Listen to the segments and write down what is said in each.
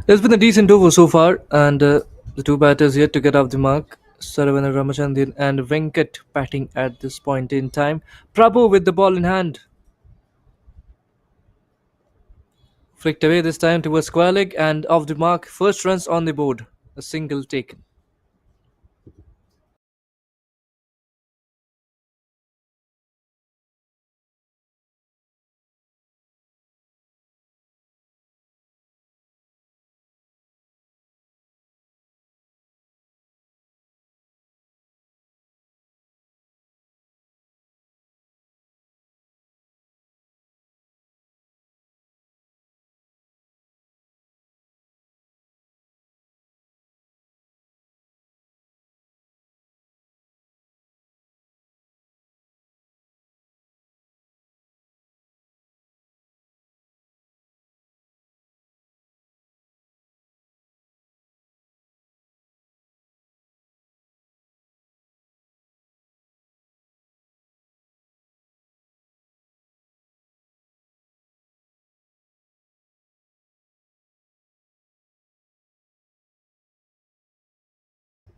It's been a decent over so far, and the two batters yet to get off the mark. Saravanan Ramachandran and Venkat batting at this point in time. Prabhu with the ball in hand. Flicked away this time towards square leg and off the mark. First runs on the board. A single taken.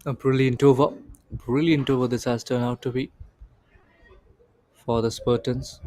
A brilliant over. Brilliant over this has turned out to be for the Spartans.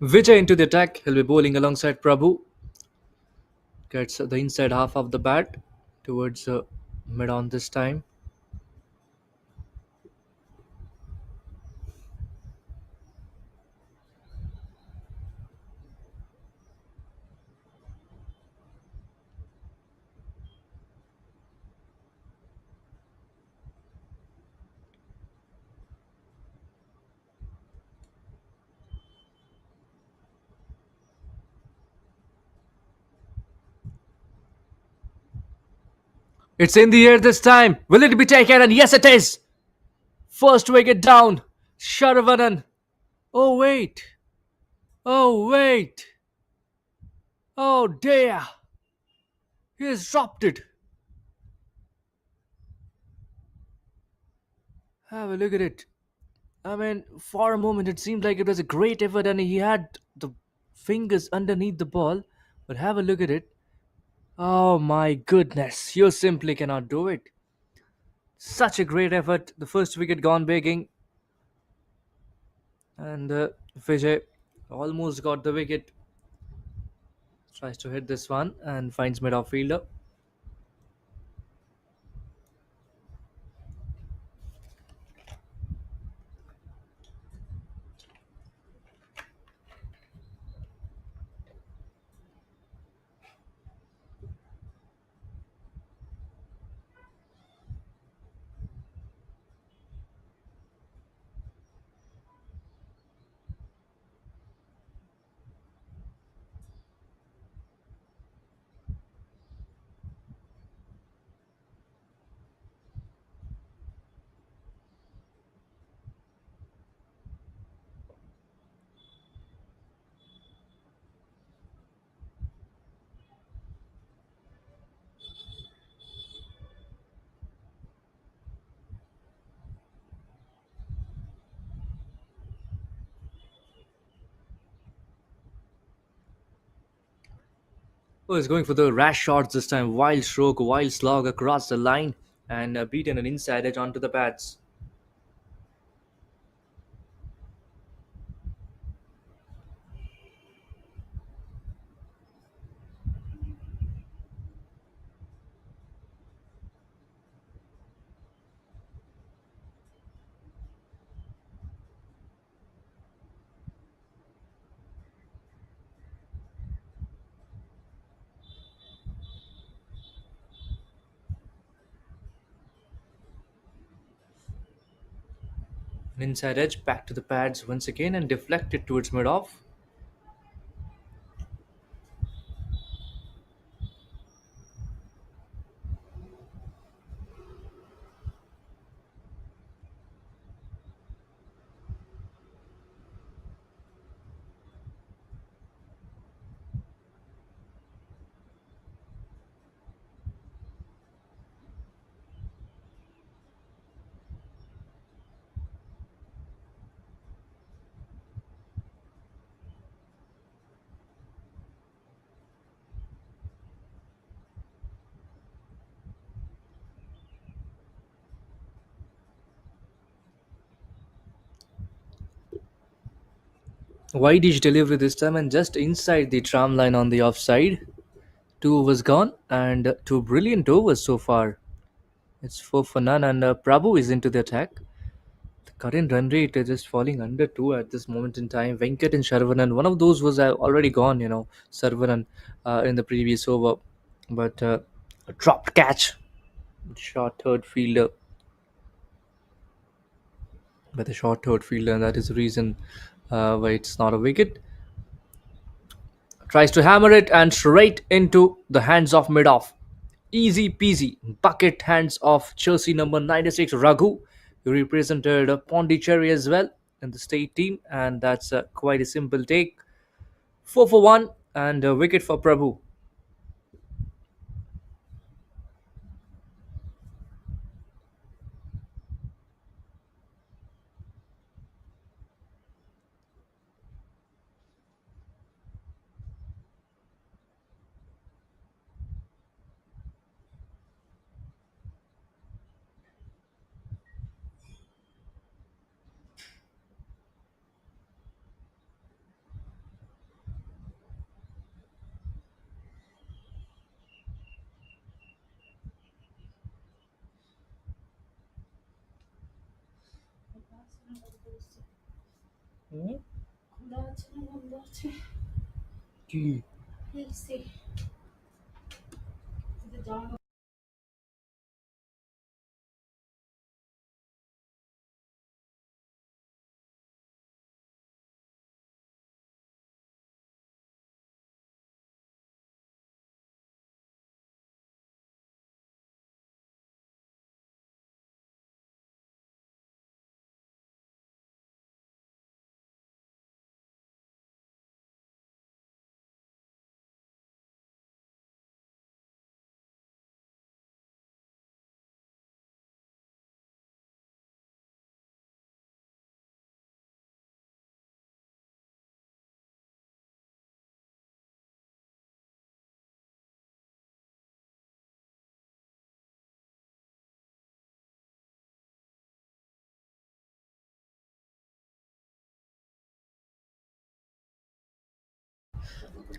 Vijay into the attack. He'll be bowling alongside Prabhu. Gets the inside half of the bat towards mid on this time. It's in the air this time. Will it be taken? And yes, it is. First wicket down. Sharavanan. Oh, wait. Oh, wait. Oh, dear. He has dropped it. Have a look at it. I mean, for a moment, it seemed like it was a great effort and he had the fingers underneath the ball. But have a look at it. Oh, my goodness. You simply cannot do it. Such a great effort. The first wicket gone begging. And Vijay almost got the wicket. Tries to hit this one and finds mid off fielder. Oh, he's going for the rash shots this time. Wild stroke, wild slog across the line and beaten an inside edge onto the pads. An inside edge back to the pads once again and deflected towards mid off. Wide edge delivery this time and just inside the tram line on the offside. Two overs gone and two brilliant overs so far. It's 4 for none and Prabhu is into the attack. The current run rate is just falling under 2 at this moment in time. Venkat and Sharvanan, one of those was already gone, Sarvanan in the previous over. But a dropped catch. Short third fielder. But the short third fielder, and that is the reason why it's not a wicket. Tries to hammer it and straight into the hands of mid off. Easy peasy. Bucket hands of Chelsea number 96, Raghu. He represented Pondicherry as well in the state team, and that's quite a simple take. 4 for 1 and a wicket for Prabhu.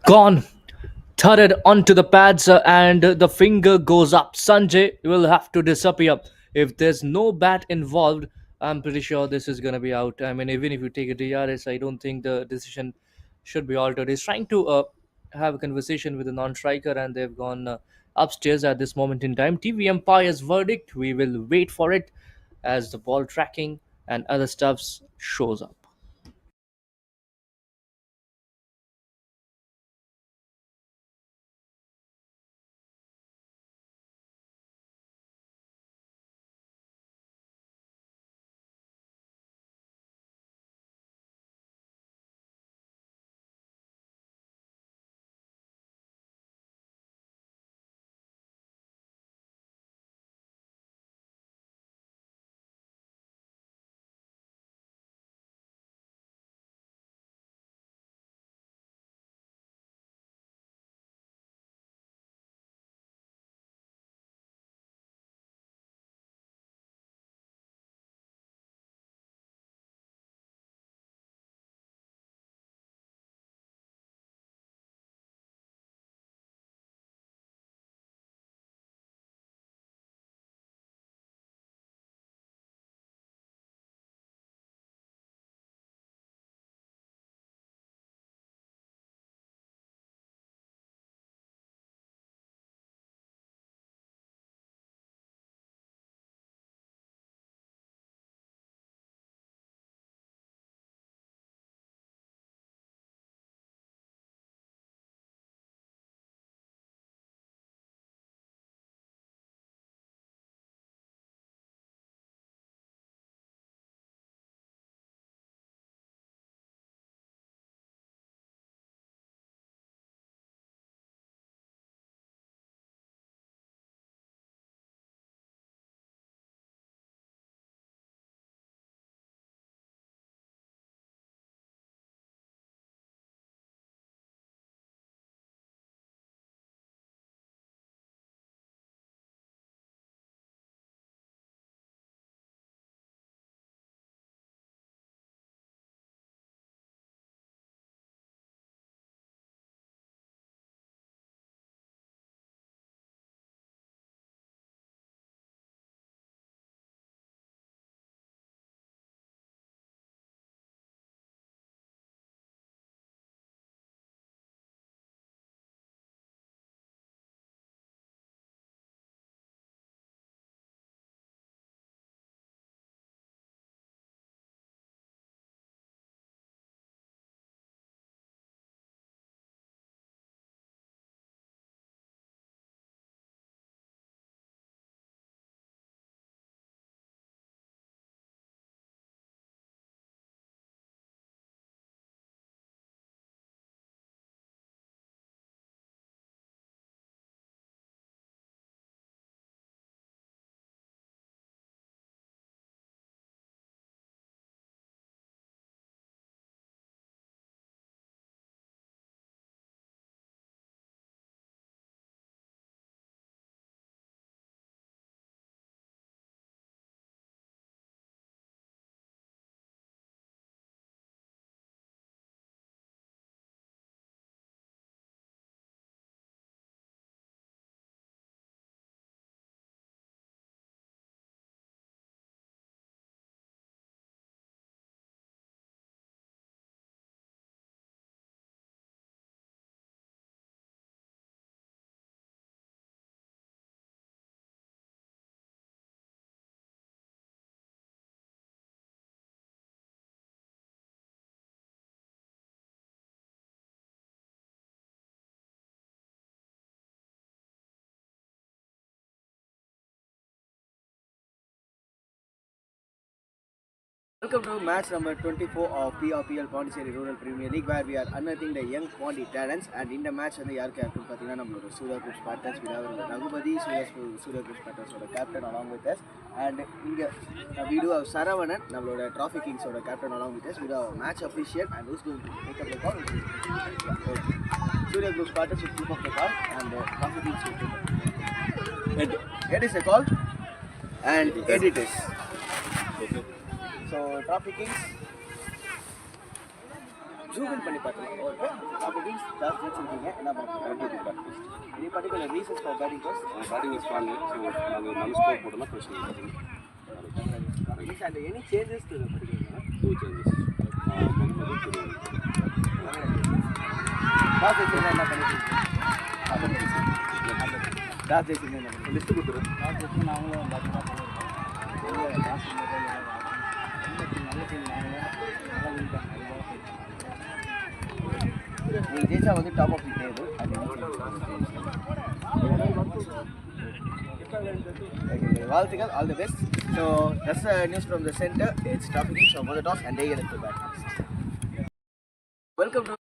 Gone. Thudded onto the pads and the finger goes up. Sanjay will have to disappear. If there's no bat involved, I'm pretty sure this is going to be out. I mean, even if you take a DRS, I don't think the decision should be altered. He's trying to have a conversation with the non striker, and they've gone upstairs at this moment in time. TV Empire's verdict, we will wait for it as the ball tracking and other stuffs shows up. Welcome to match number 24 of PRPL Pondicherry Rural Premier League, where we are unearthing the young Pondy talents. And in the match, வந்து யாருக்கு யாருக்குன்னு பார்த்தீங்கன்னா நம்மளோட Sudhakar Spartans with our Ragupati Sudhakar Spartans ஓட captain along with us. And இங்க we do have Saravanan, நம்மளோட Trophy Kings ஓட captain along with us. We do have match official and who's going to take up the call. Sudhakar Spartans will keep up the call and Trophy Kings will take up. It is a call and edit is. So Trophy Kings zoom in பண்ணி பார்க்கலாம். Okay Trophy Kings toss ஜெயிச்சிருக்கீங்க. என்ன பண்ணுறீங்க? Any particular reasons for batting first? Batting was strong, so நாங்கள் நல்ல score போட்டோம்னா பிரச்சனை இல்லை. And any changes to the particular? Two changes. டாஸ் ஜெயிச்சிருந்தா என்ன பண்ணிருக்கீங்க? டாஸ் ஜெயிச்சிருந்தா என்ன பண்ணுறீங்க? லிஸ்ட்டு கொடுத்துரு. டாஸ் ஜெயிச்சு நாங்களும் பேட்டிங் தான் பண்ணுவோம். டாஸ் நல்ல டீம் நாங்கள் நல்லா வின் பண்ணோம். நீங்கள் ஜெயிச்சா வந்து டாப் ஆஃப் தி டேபிள் வாழ்த்துக்கள், all the best. So that's news from the centre. It's topic so for the toss and they get into bat next. Welcome to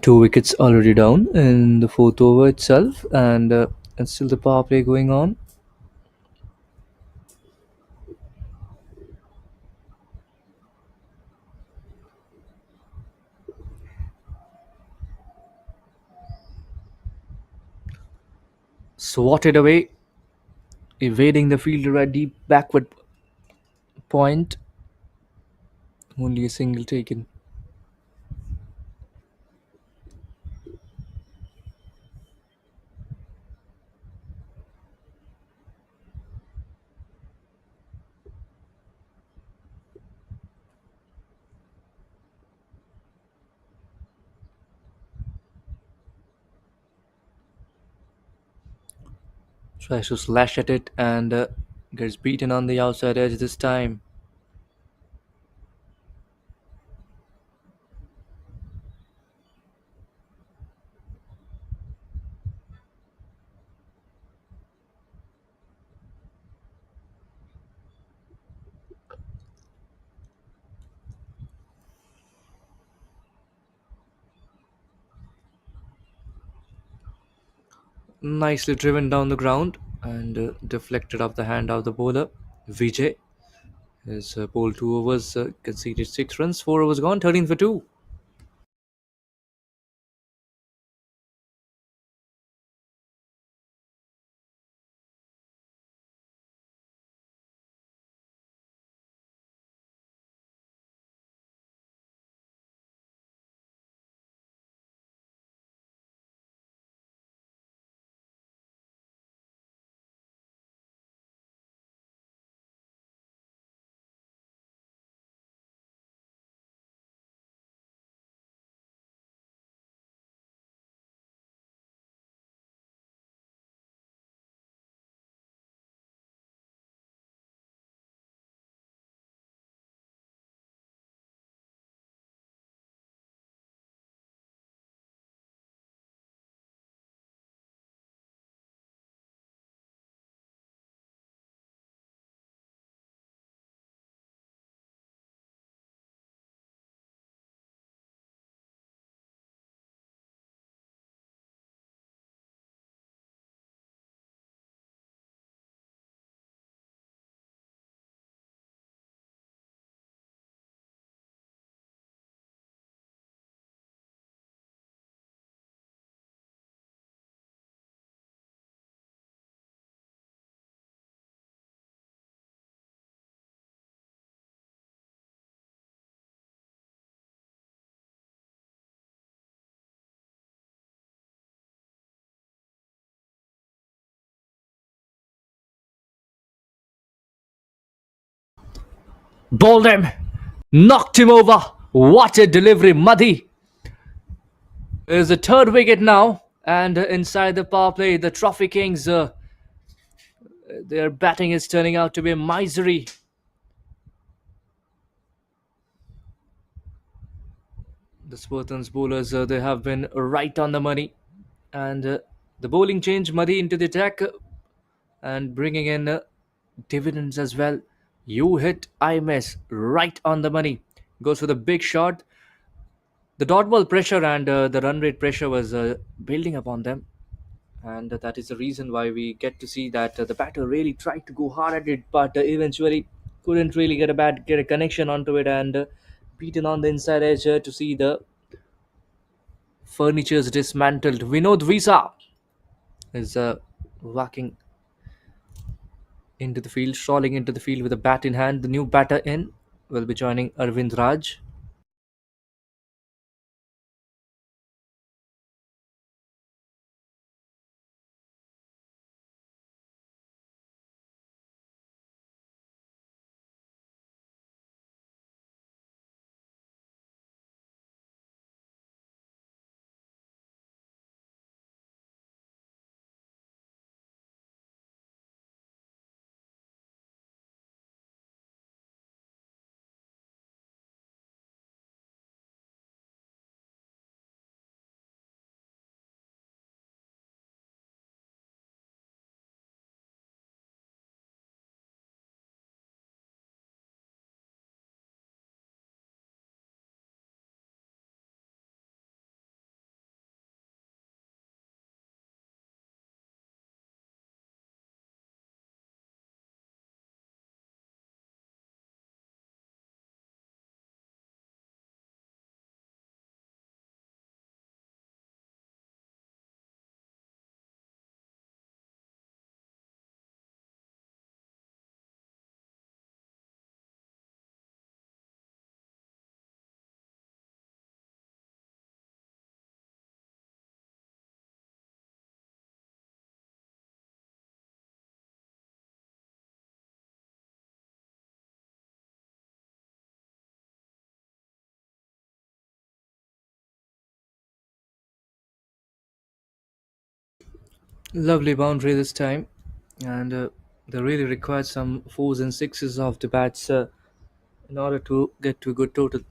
Two wickets already down in the fourth over itself, and it's still the power play going on. Swatted away, evading the fielder at deep backward point. Only a single taken. Tries to slash at it and gets beaten on the outside edge this time. Nicely driven down the ground and deflected off the hand of the bowler. Vijay has bowled 2 overs, conceded 6 runs, 4 overs gone, 13 for 2. Bowled him. Knocked him over. What a delivery. Muddy is the third wicket now. And inside the power play, the Trophy Kings, their batting is turning out to be misery. The Spartans bowlers, they have been right on the money. And the bowling changed Muddy into the attack and bringing in dividends as well. You hit, I miss. Right on the money. Goes for the big shot. The dot ball pressure and the run rate pressure was building upon them, and that is the reason why we get to see that the batter really tried to go hard at it, but eventually couldn't really get a connection onto it, and beaten on the inside edge to see the furnitures dismantled. Vinod Visa is walking into the field, strolling into the field with a bat in hand. The new batter in will be joining Arvind Raj. Lovely boundary this time, and they really required some fours and sixes of the bats in order to get to a good total.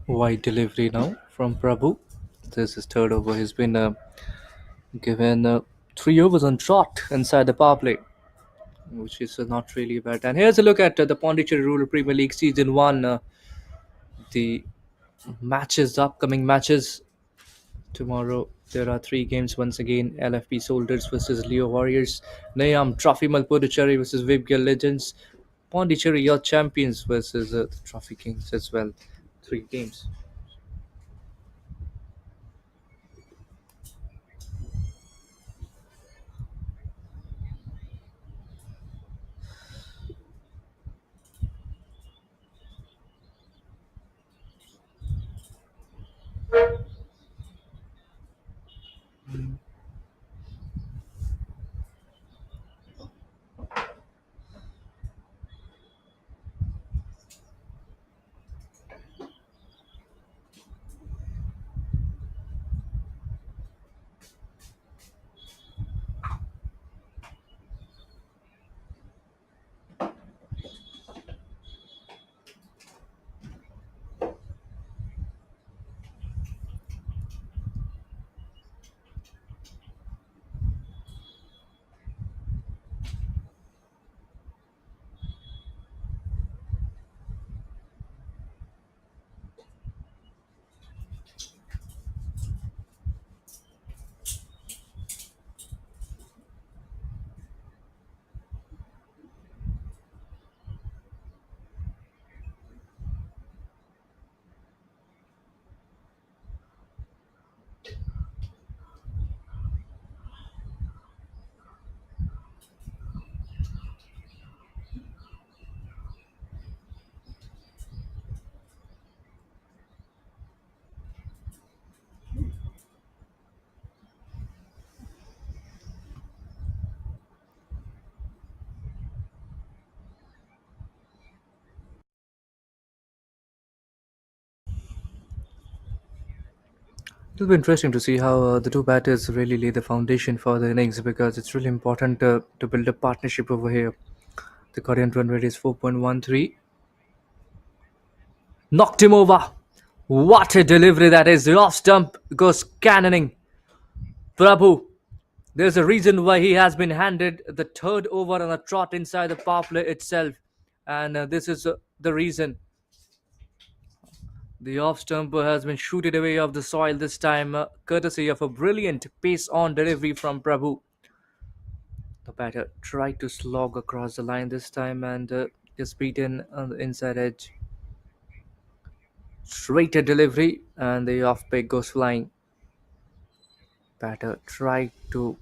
Wide delivery now from Prabhu. This is third over. He's been given 3 overs on trot inside the power play, which is not really bad. And here's a look at the Pondicherry Rural Premier League Season 1. The matches, the upcoming matches. Tomorrow there are three games once again. LFP Soldiers versus Leo Warriors. Nayam Trophy Malpuducherry versus Vibgya Legends. Pondicherry, your champions versus the Trophy Kings as well. Three games. It'll be interesting to see how the two batters really lay the foundation for the innings because it's really important to build a partnership over here. The current run rate is 4.13. Knocked him over. What a delivery that is. The off stump goes cannoning. Prabhu. There's a reason why he has been handed the third over on a trot inside the power play itself. And this is the reason. The off stumper has been shooted away off the soil this time, courtesy of a brilliant pace on delivery from Prabhu. The batter tried to slog across the line this time and is beaten on the inside edge. Straighter delivery and the off pick goes flying. Batter tried to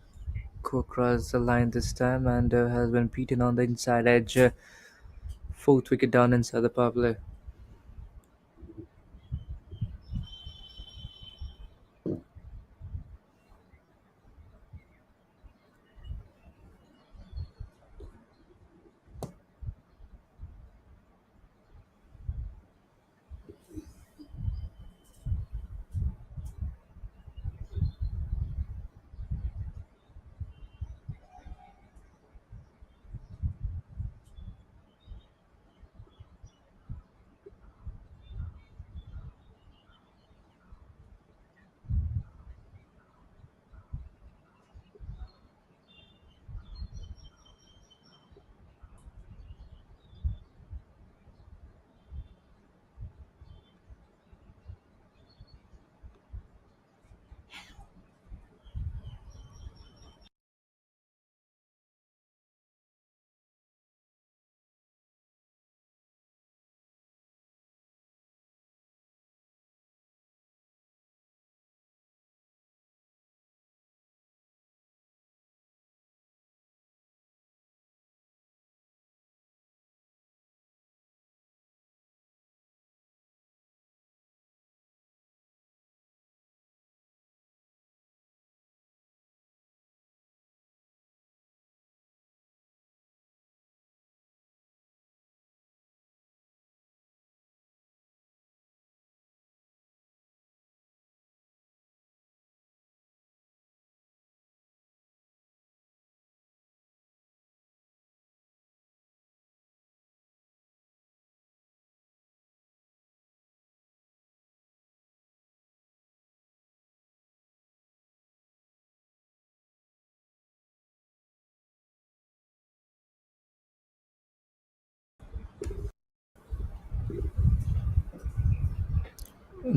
go across the line this time and has been beaten on the inside edge. Fourth wicket down inside the power play.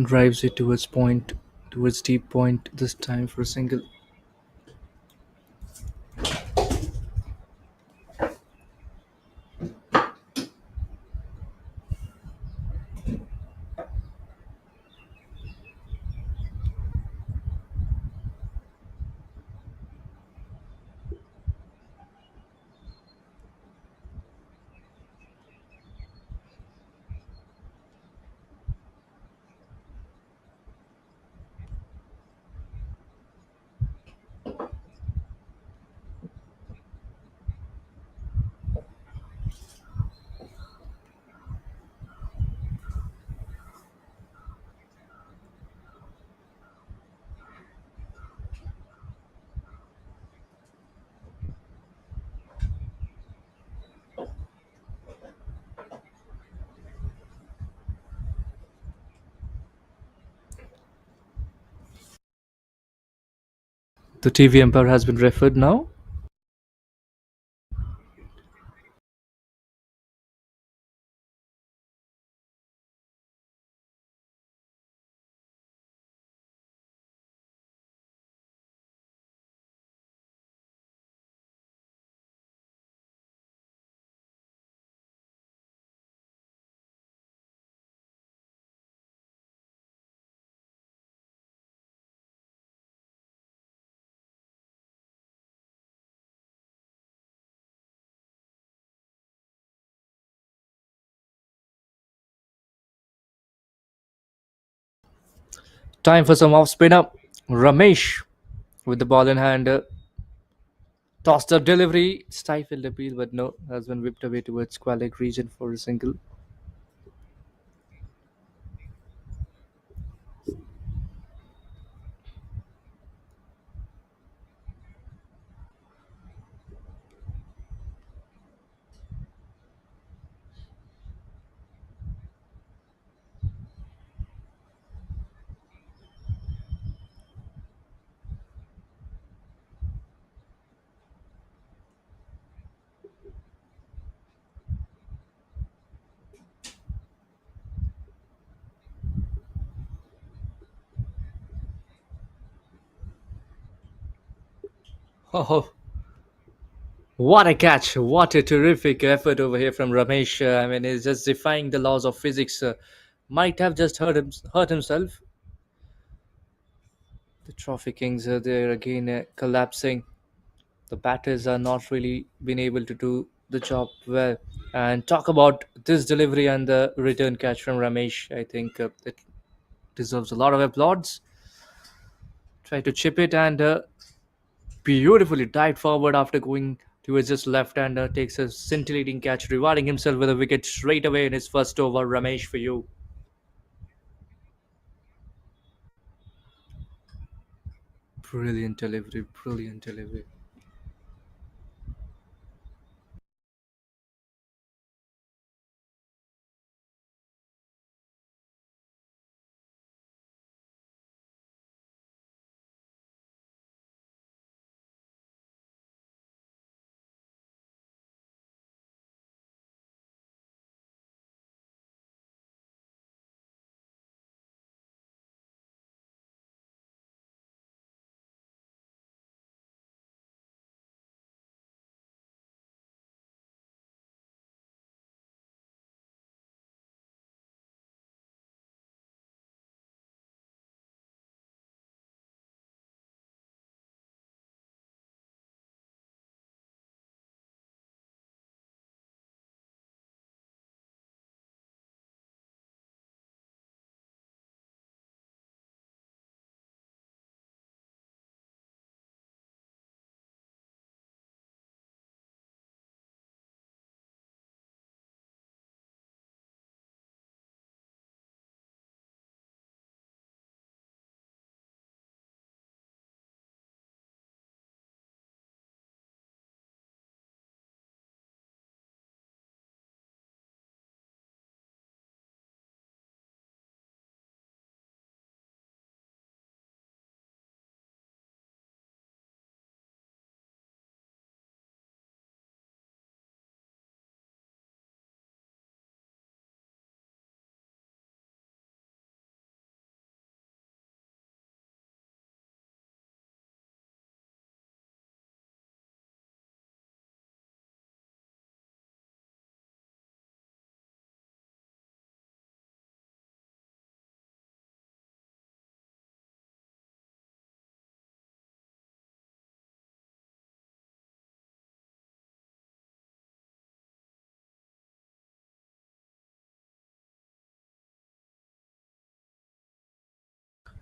Drives it towards deep point this time for a single. The TV umpire has been referred now. Time for some off spinner. Ramesh with the ball in hand. Tossed up delivery. Stifled appeal, but no. Has been whipped away towards Qualic region for a single. Oh, what a catch. What a terrific effort over here from Ramesh. I mean, he's just defying the laws of physics. Might have just hurt himself. The Trophy Kings are there again collapsing. The batters are not really been able to do the job well. And talk about this delivery and the return catch from Ramesh. I think it deserves a lot of applause. Try to chip it and beautifully dived forward after going towards his left-hander. Takes a scintillating catch, rewarding himself with a wicket straight away in his first over. Ramesh, for you. Brilliant delivery, brilliant delivery.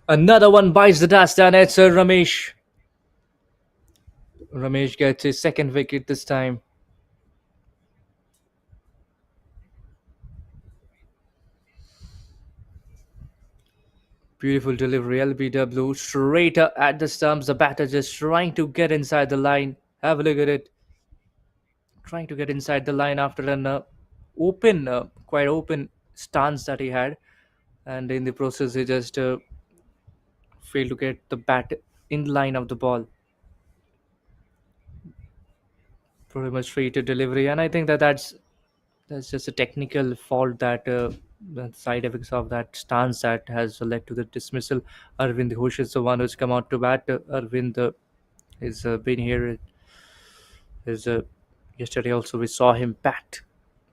Another one bites the dust, and it's Ramesh. Ramesh gets his second wicket this time. Beautiful delivery, LBW, straight up at the stumps. The batter just trying to get inside the line. Have a look at it. Trying to get inside the line after an quite open stance that he had. And in the process, he just failed to get the bat in line of the ball. pretty much straight to delivery, and I think that's just a technical fault that the side effects of that stance that has led to the dismissal. Arvind Ghosh is the one who's come out to bat. Arvind is been here. Is Yesterday also we saw him bat,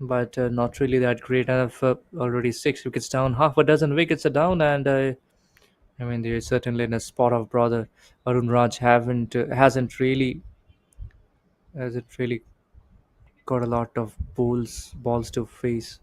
but not really that great enough. Already 6 wickets down, half a dozen wickets are down, and I mean they're certainly in a spot of brother. Arun Raj haven't hasn't really got a lot of balls to face.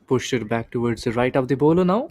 Pushed it back towards the right of the bowler now.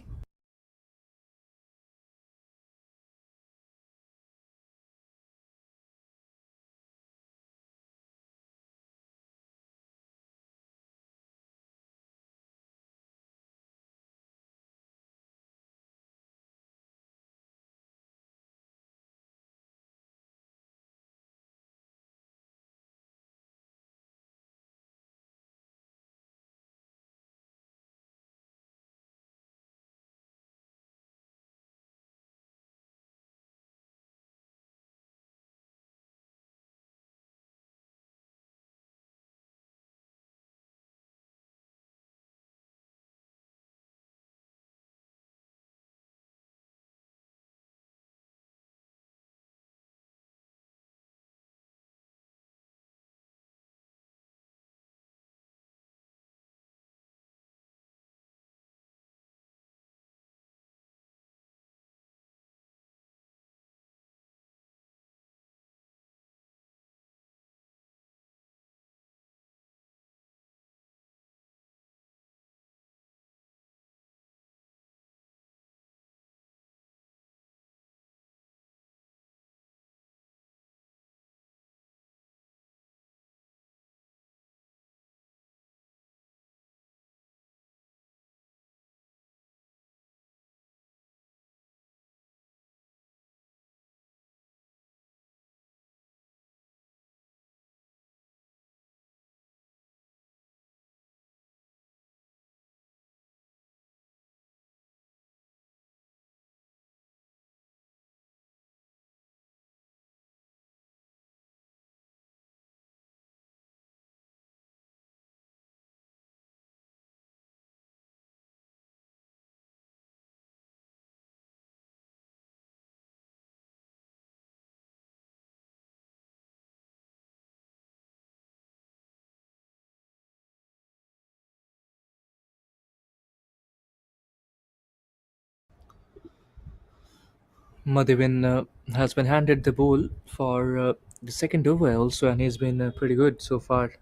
Madhivin has been handed the ball for the second over also, and he's been pretty good so far.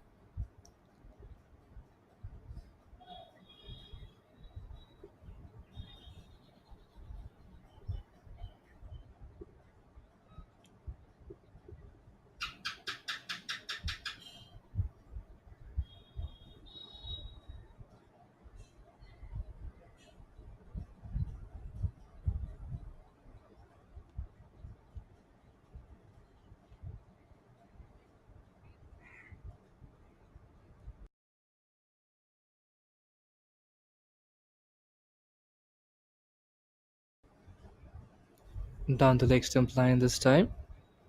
Down the leg stump line this time,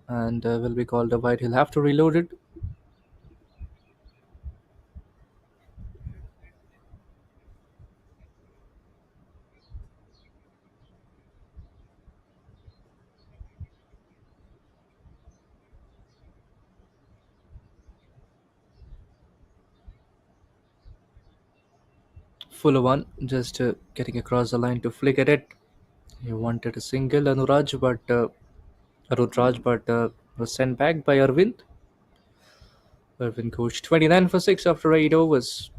and will be called a wide. He'll have to reload it. Fuller one, just getting across the line to flick at it. He wanted a single, Arun Raj, but was sent back by Arvind. Arvind coached 29 for 6 after 8 overs.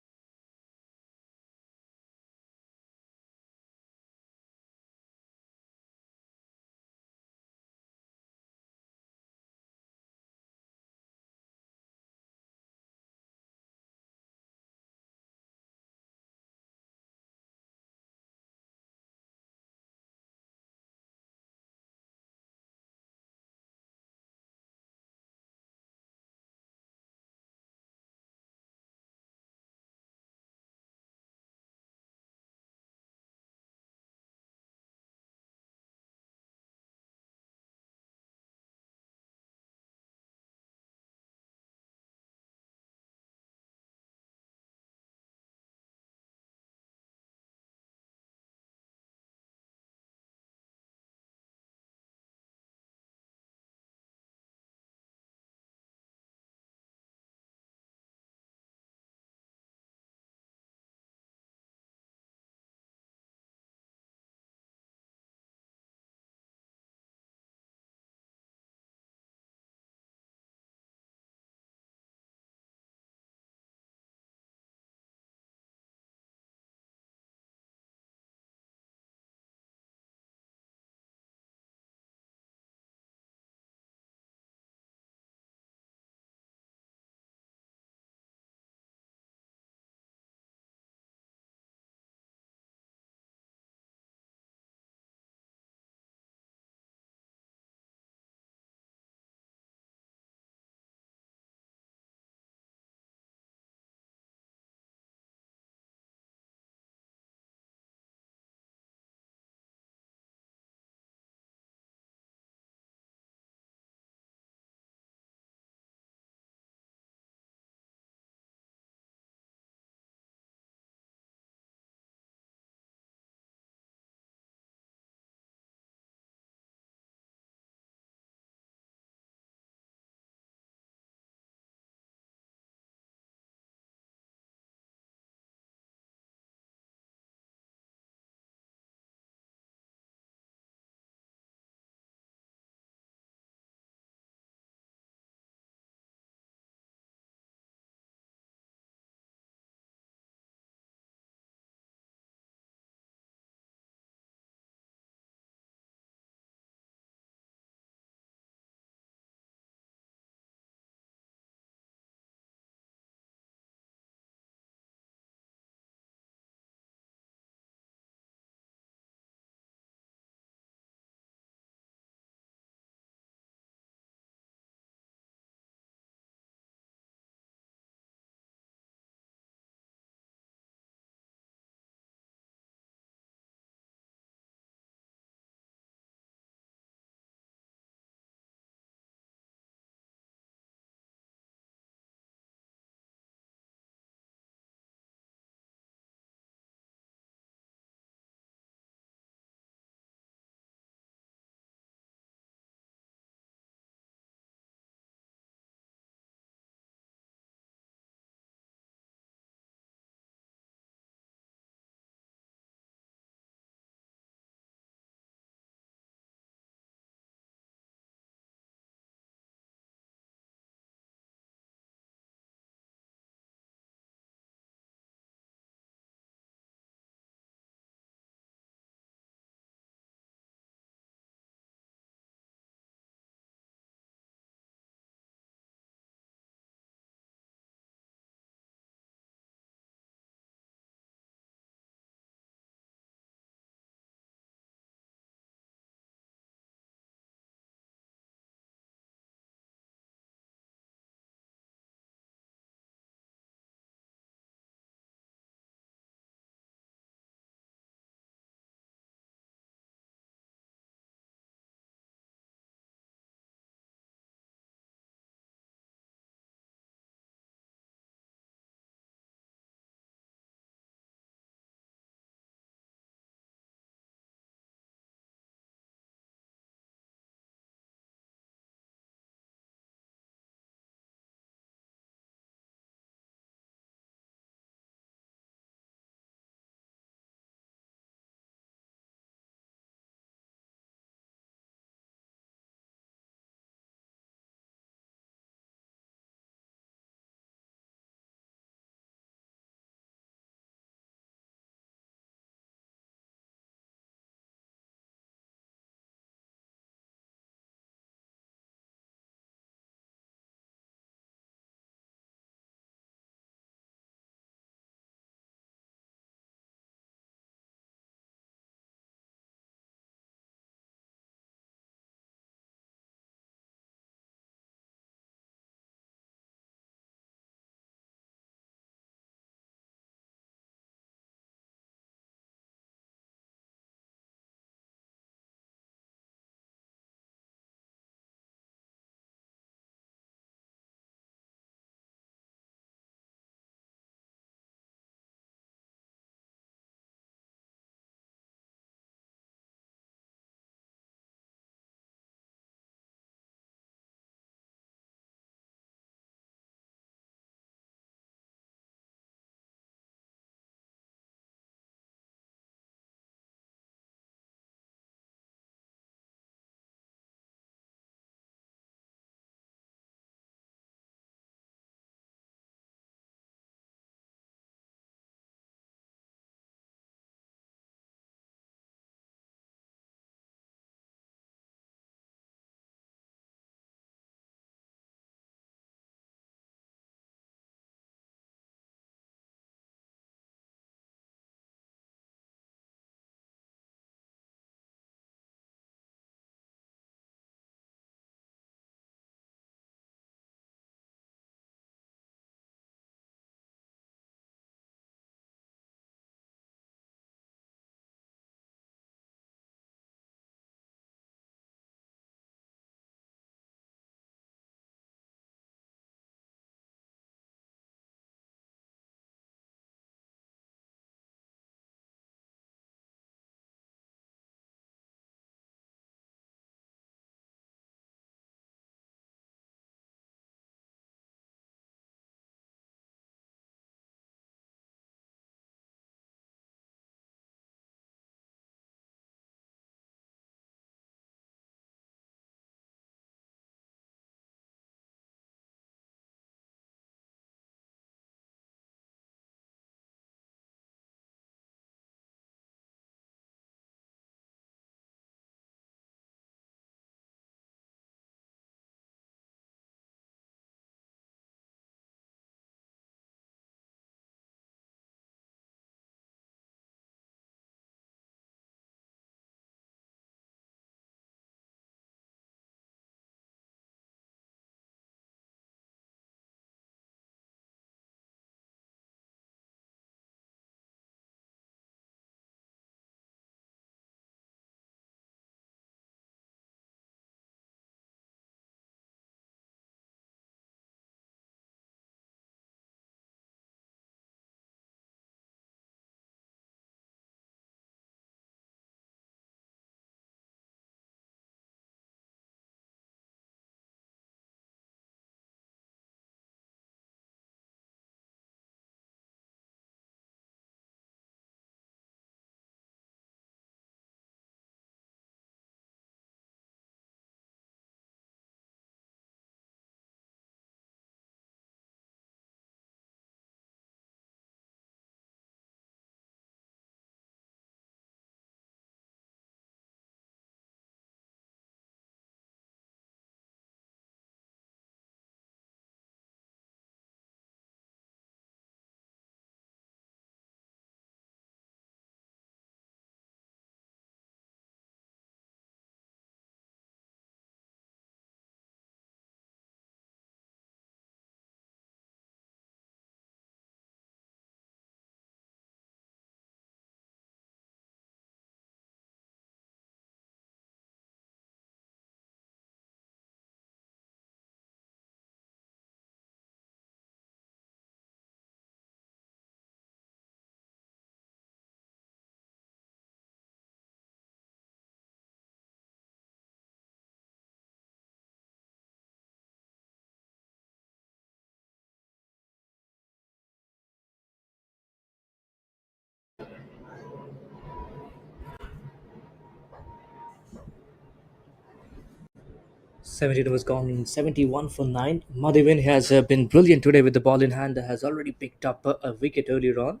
17 was gone 71 for 9. Madhivin has been brilliant today with the ball in hand, has already picked up a wicket earlier on.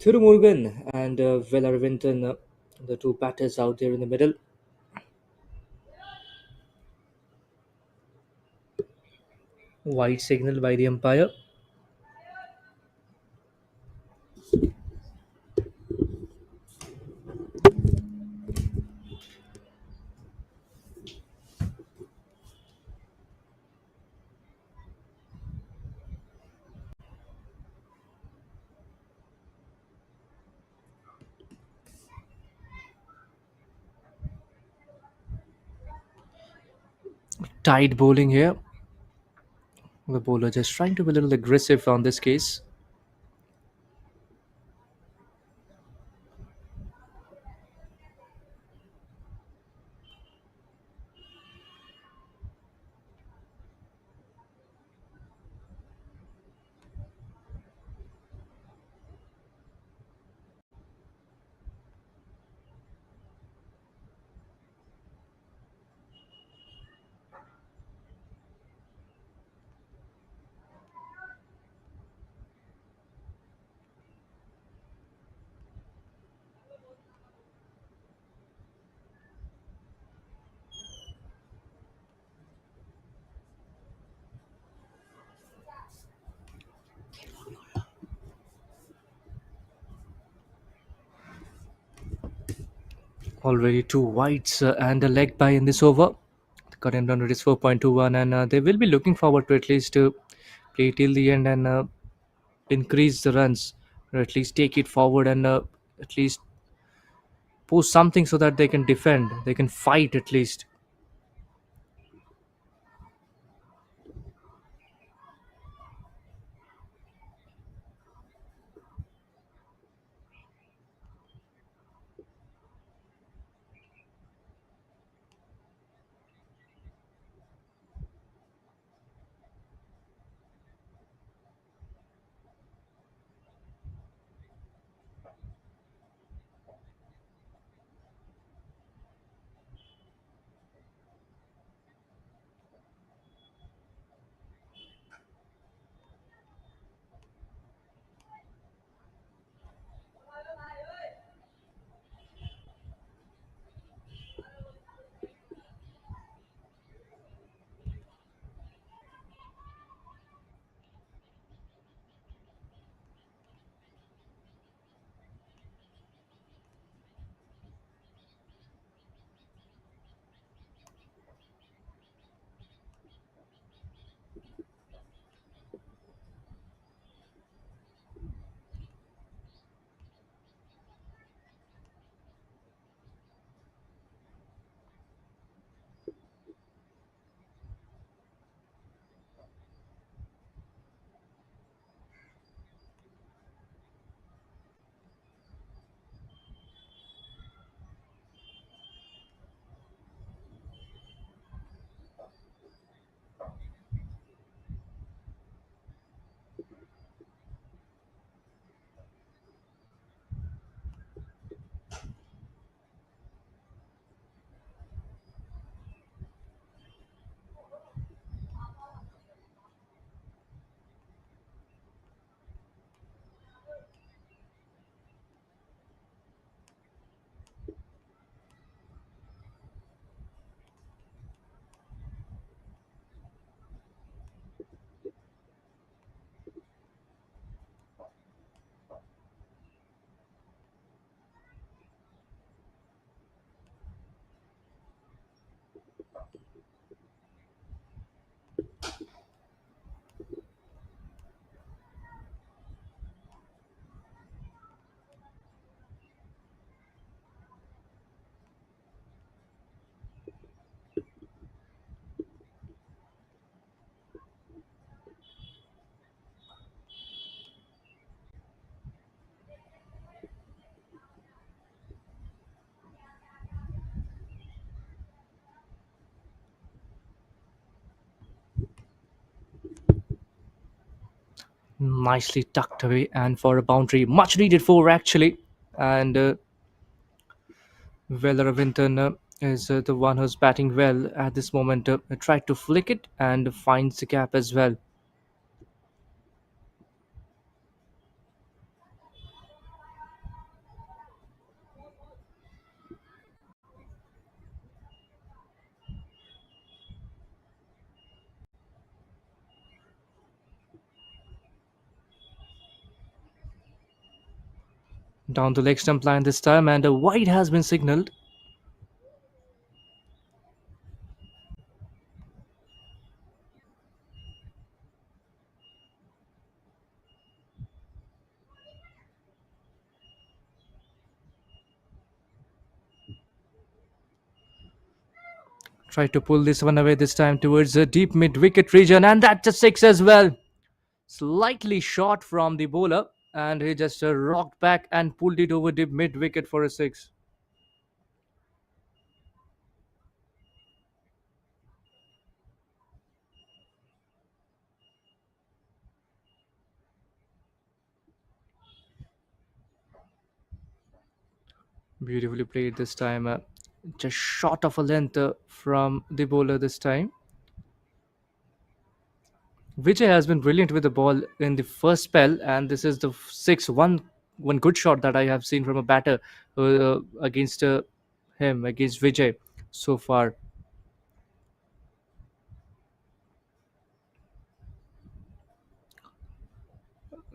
Thirumurgan and Velarvinton, the two batters out there in the middle. White signal by the umpire. Tight bowling here. The bowler just trying to be a little aggressive on this case. Already two whites and a leg by in this over. The current run rate is 4.21, and they will be looking forward to at least play till the end and increase the runs, or at least take it forward and at least post something so that they can defend, they can fight at least. Nicely tucked away and for a boundary, much needed for actually. And Velaravinthan is the one who's batting well at this moment. Tried to flick it and finds the gap as well. Down the leg stump line this time, and a wide has been signaled. Tried to pull this one away this time towards the deep mid wicket region, and that's a six as well. Slightly short from the bowler, and he just rocked back and pulled it over deep mid wicket for a six. Beautifully played this time. Just short of a length from the bowler this time. Vijay has been brilliant with the ball in the first spell, and this is the 6-1 good shot that I have seen from a batter against him, against Vijay so far.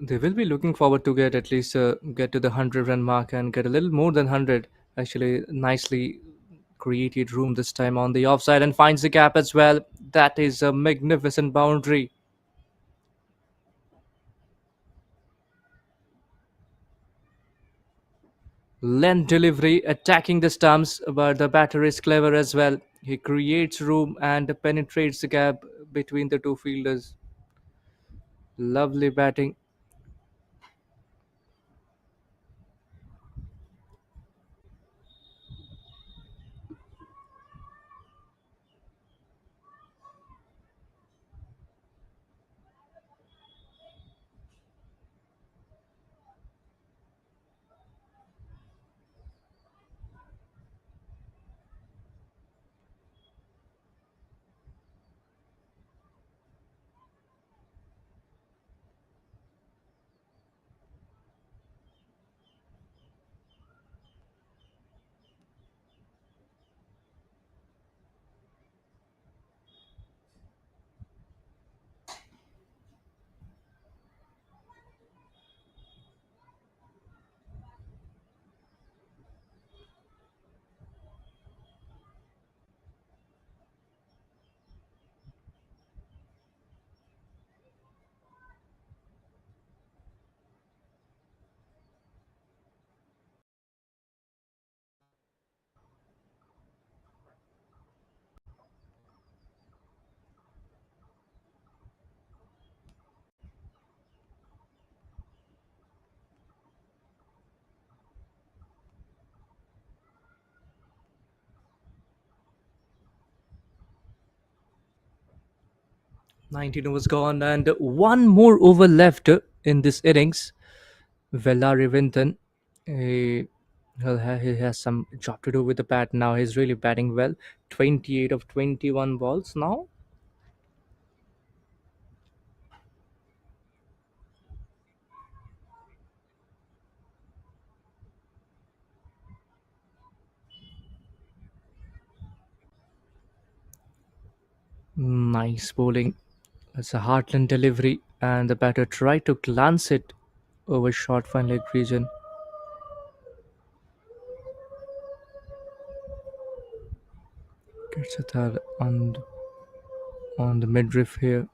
They will be looking forward to get at least get to the 100 run mark and get a little more than 100. Actually, nicely created room this time on the offside and finds the gap as well. That is a magnificent boundary. Length delivery attacking the stumps, but the batter is clever as well. He creates room and penetrates the gap between the two fielders. Lovely batting. 19 overs gone and one more over left in this innings. Vellari Vinton, he, he has some job to do with the bat now. He's really batting well. 28 of 21 balls now. Nice bowling. It's a heartland delivery, and the batter tried to glance it over short fine leg region. Gets a third on the midriff here.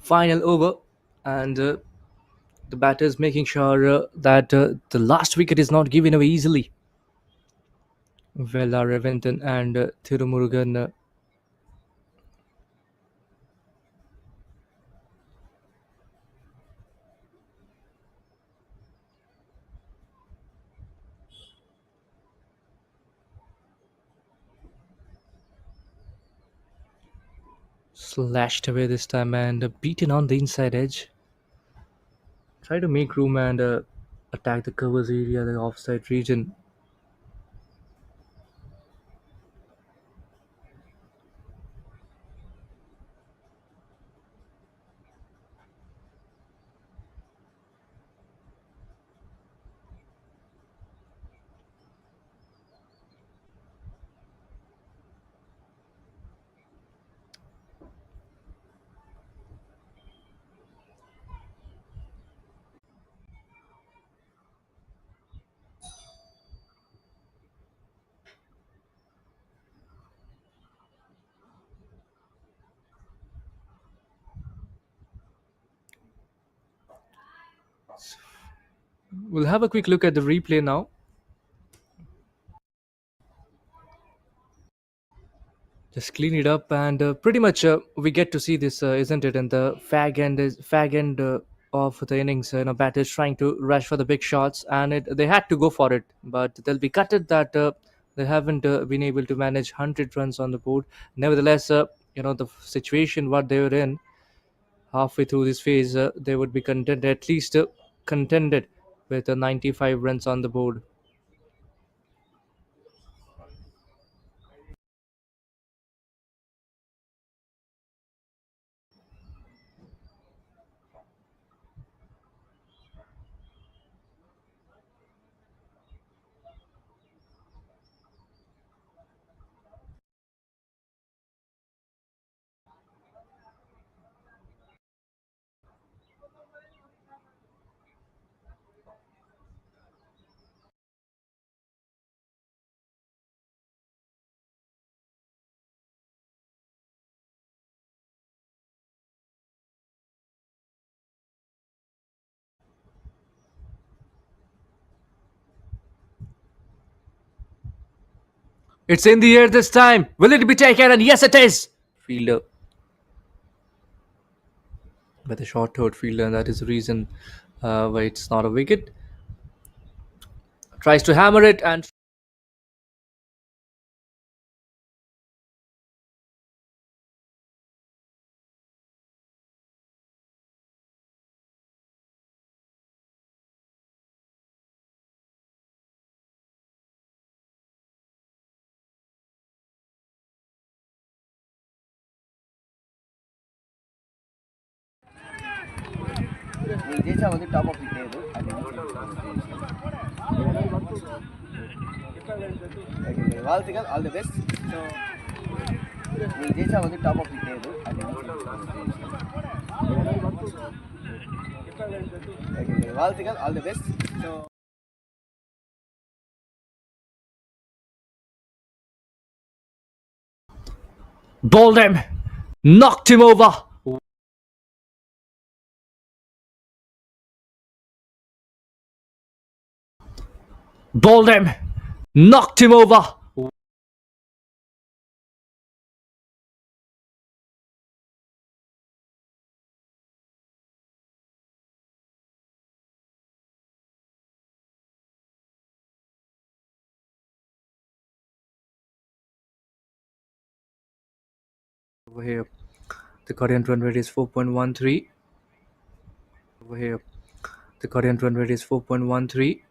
final over, and the batter is making sure that the last wicket is not given away easily. Vela Reventon and Thirumurugan slashed away this time and beaten on the inside edge. Try to make room and attack the covers area, the offside region. We'll have a quick look at the replay now. Just clean it up, and pretty much we get to see this, isn't it? And the fag end of the innings, batters trying to rush for the big shots, and they had to go for it, but they'll be gutted that they haven't been able to manage 100 runs on the board. Nevertheless, the situation what they were in halfway through this phase, they would be contented, at least contended with 95 runs on the board. It's in the air this time. Will it be taken? And yes, it is. Fielder with a short third fielder, and that is the reason why it's not a wicket. Tries to hammer it and நீ ஜெயிச்சா வந்து top of the table அது வாழ்த்துக்கள், all the best. So நீ ஜெயிச்சா வந்து top of the table அது வாழ்த்துக்கள், all the best. So bowled him, knocked him over. Bowled him, knocked him over. Over here, the current run rate is 4.13. Over here, the current run rate is 4.13.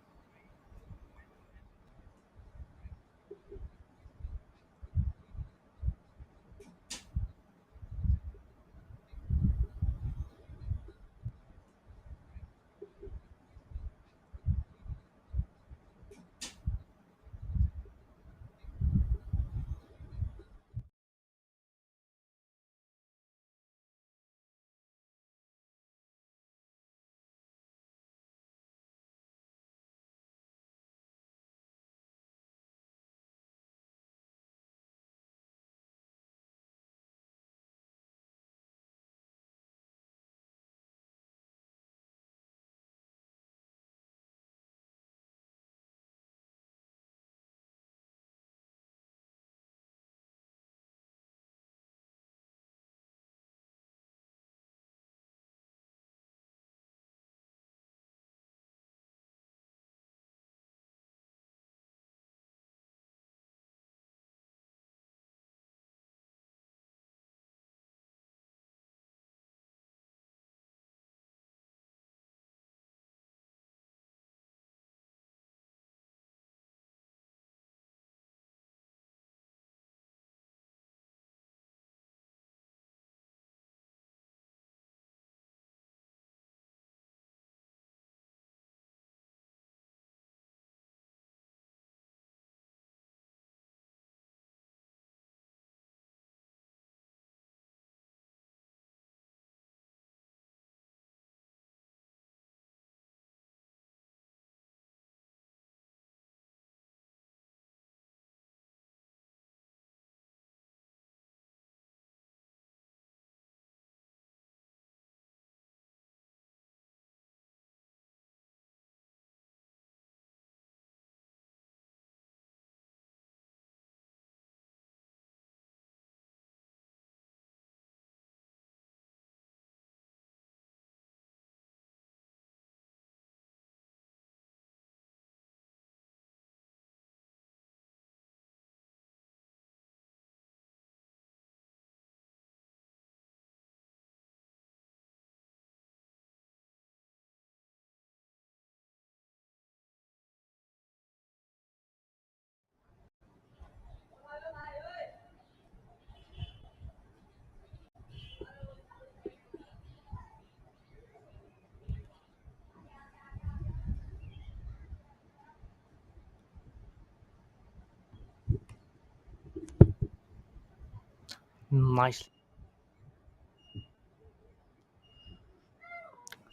Nicely.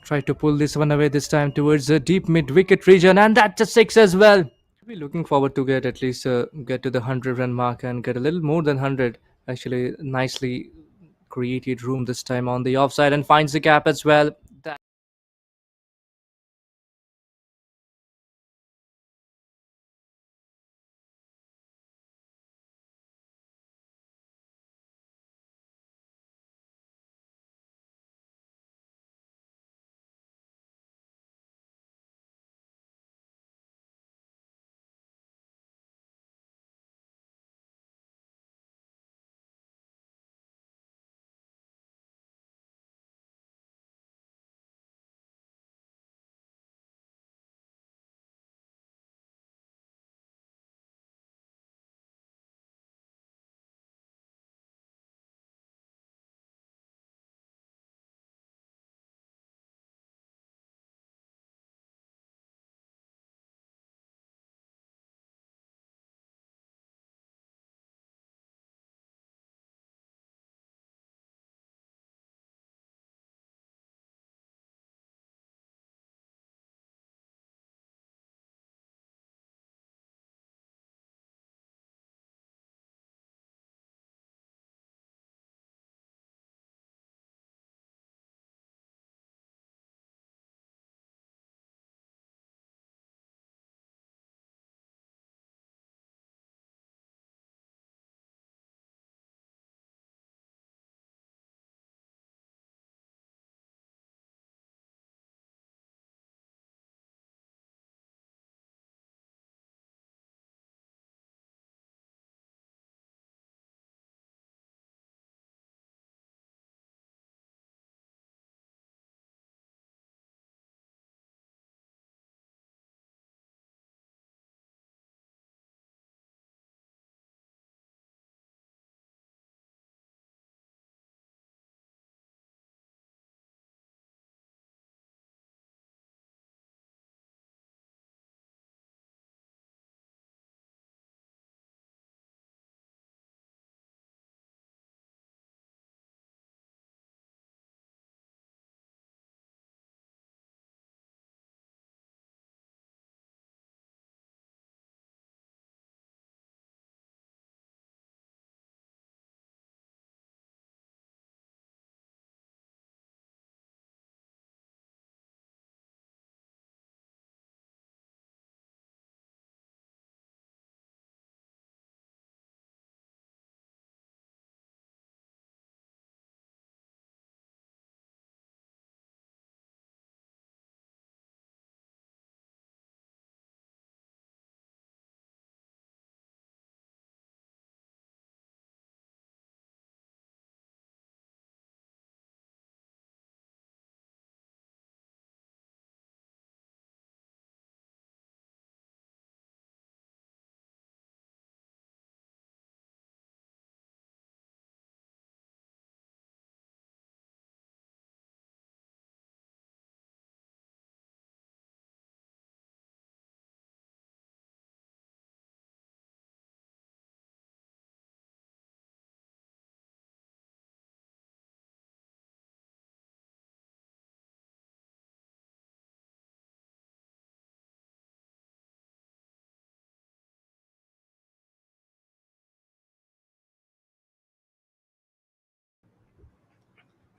Try to pull this one away this time towards the deep mid wicket region, and that's a six as well. We're looking forward to get at least get to the 100 run mark and get a little more than 100. Actually, nicely created room this time on the offside and finds the gap as well. That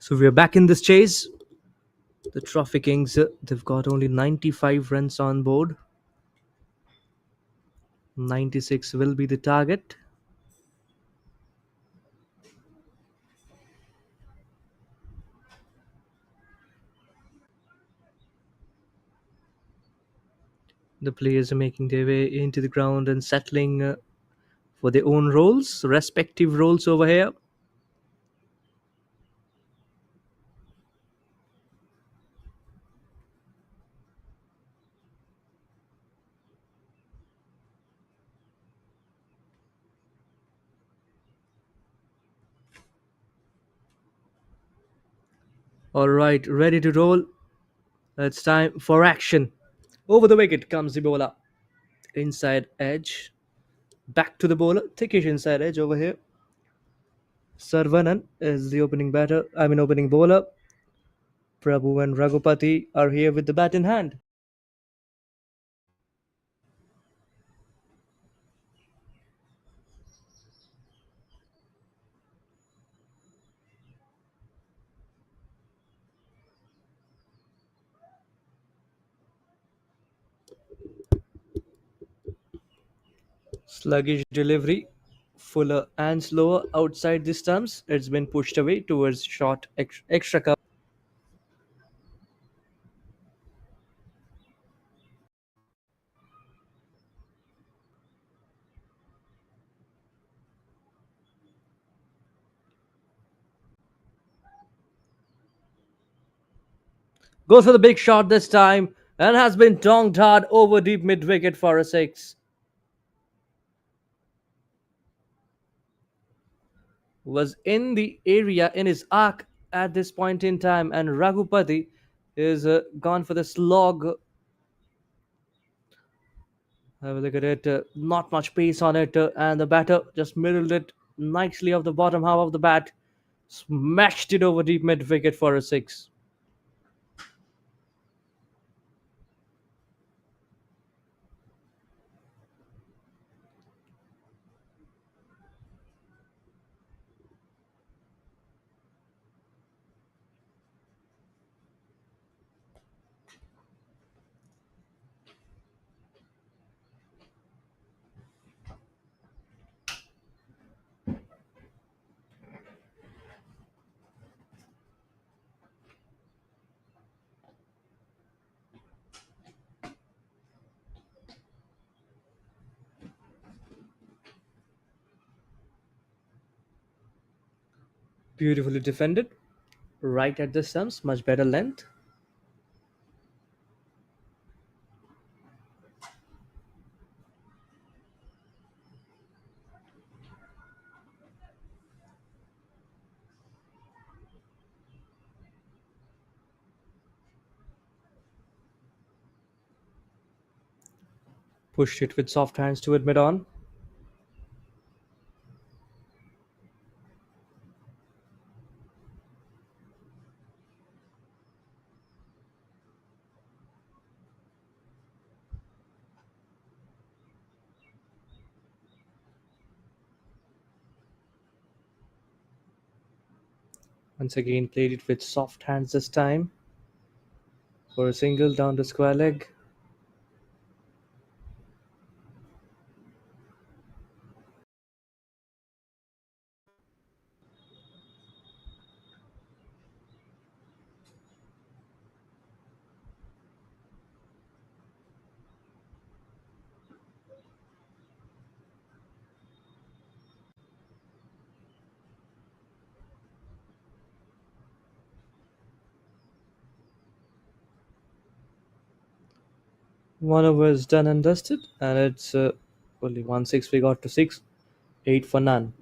So we're back in this chase. The Trophy Kings, they've got only 95 runs on board. 96 will be the target. The players are making their way into the ground and settling for their own roles, respective roles over here. All right, ready to roll. It's time for action. Over the wicket comes the bowler. Inside edge. Back to the bowler. Thickish inside edge over here. Sarvanan is the opening batter. I mean, opening bowler. Prabhu and Raghupati are here with the bat in hand. Sluggish delivery, fuller and slower outside the stumps. It's been pushed away towards short extra cover. Goes for the big shot this time and has been tonged hard over deep mid wicket for a six. Was in the area in his arc at this point in time, and Raghupati is gone for the slog. Have a look at it. Not much pace on it, and the batter just middled it nicely off the bottom half of the bat. Smashed it over deep mid wicket for a six. Beautifully defended. Right at the stumps, much better length. Pushed it with soft hands to mid on. Once again, played it with soft hands this time for a single down the square leg. One over is done and dusted, and it's only 1-6. We got to 6, 8 for none.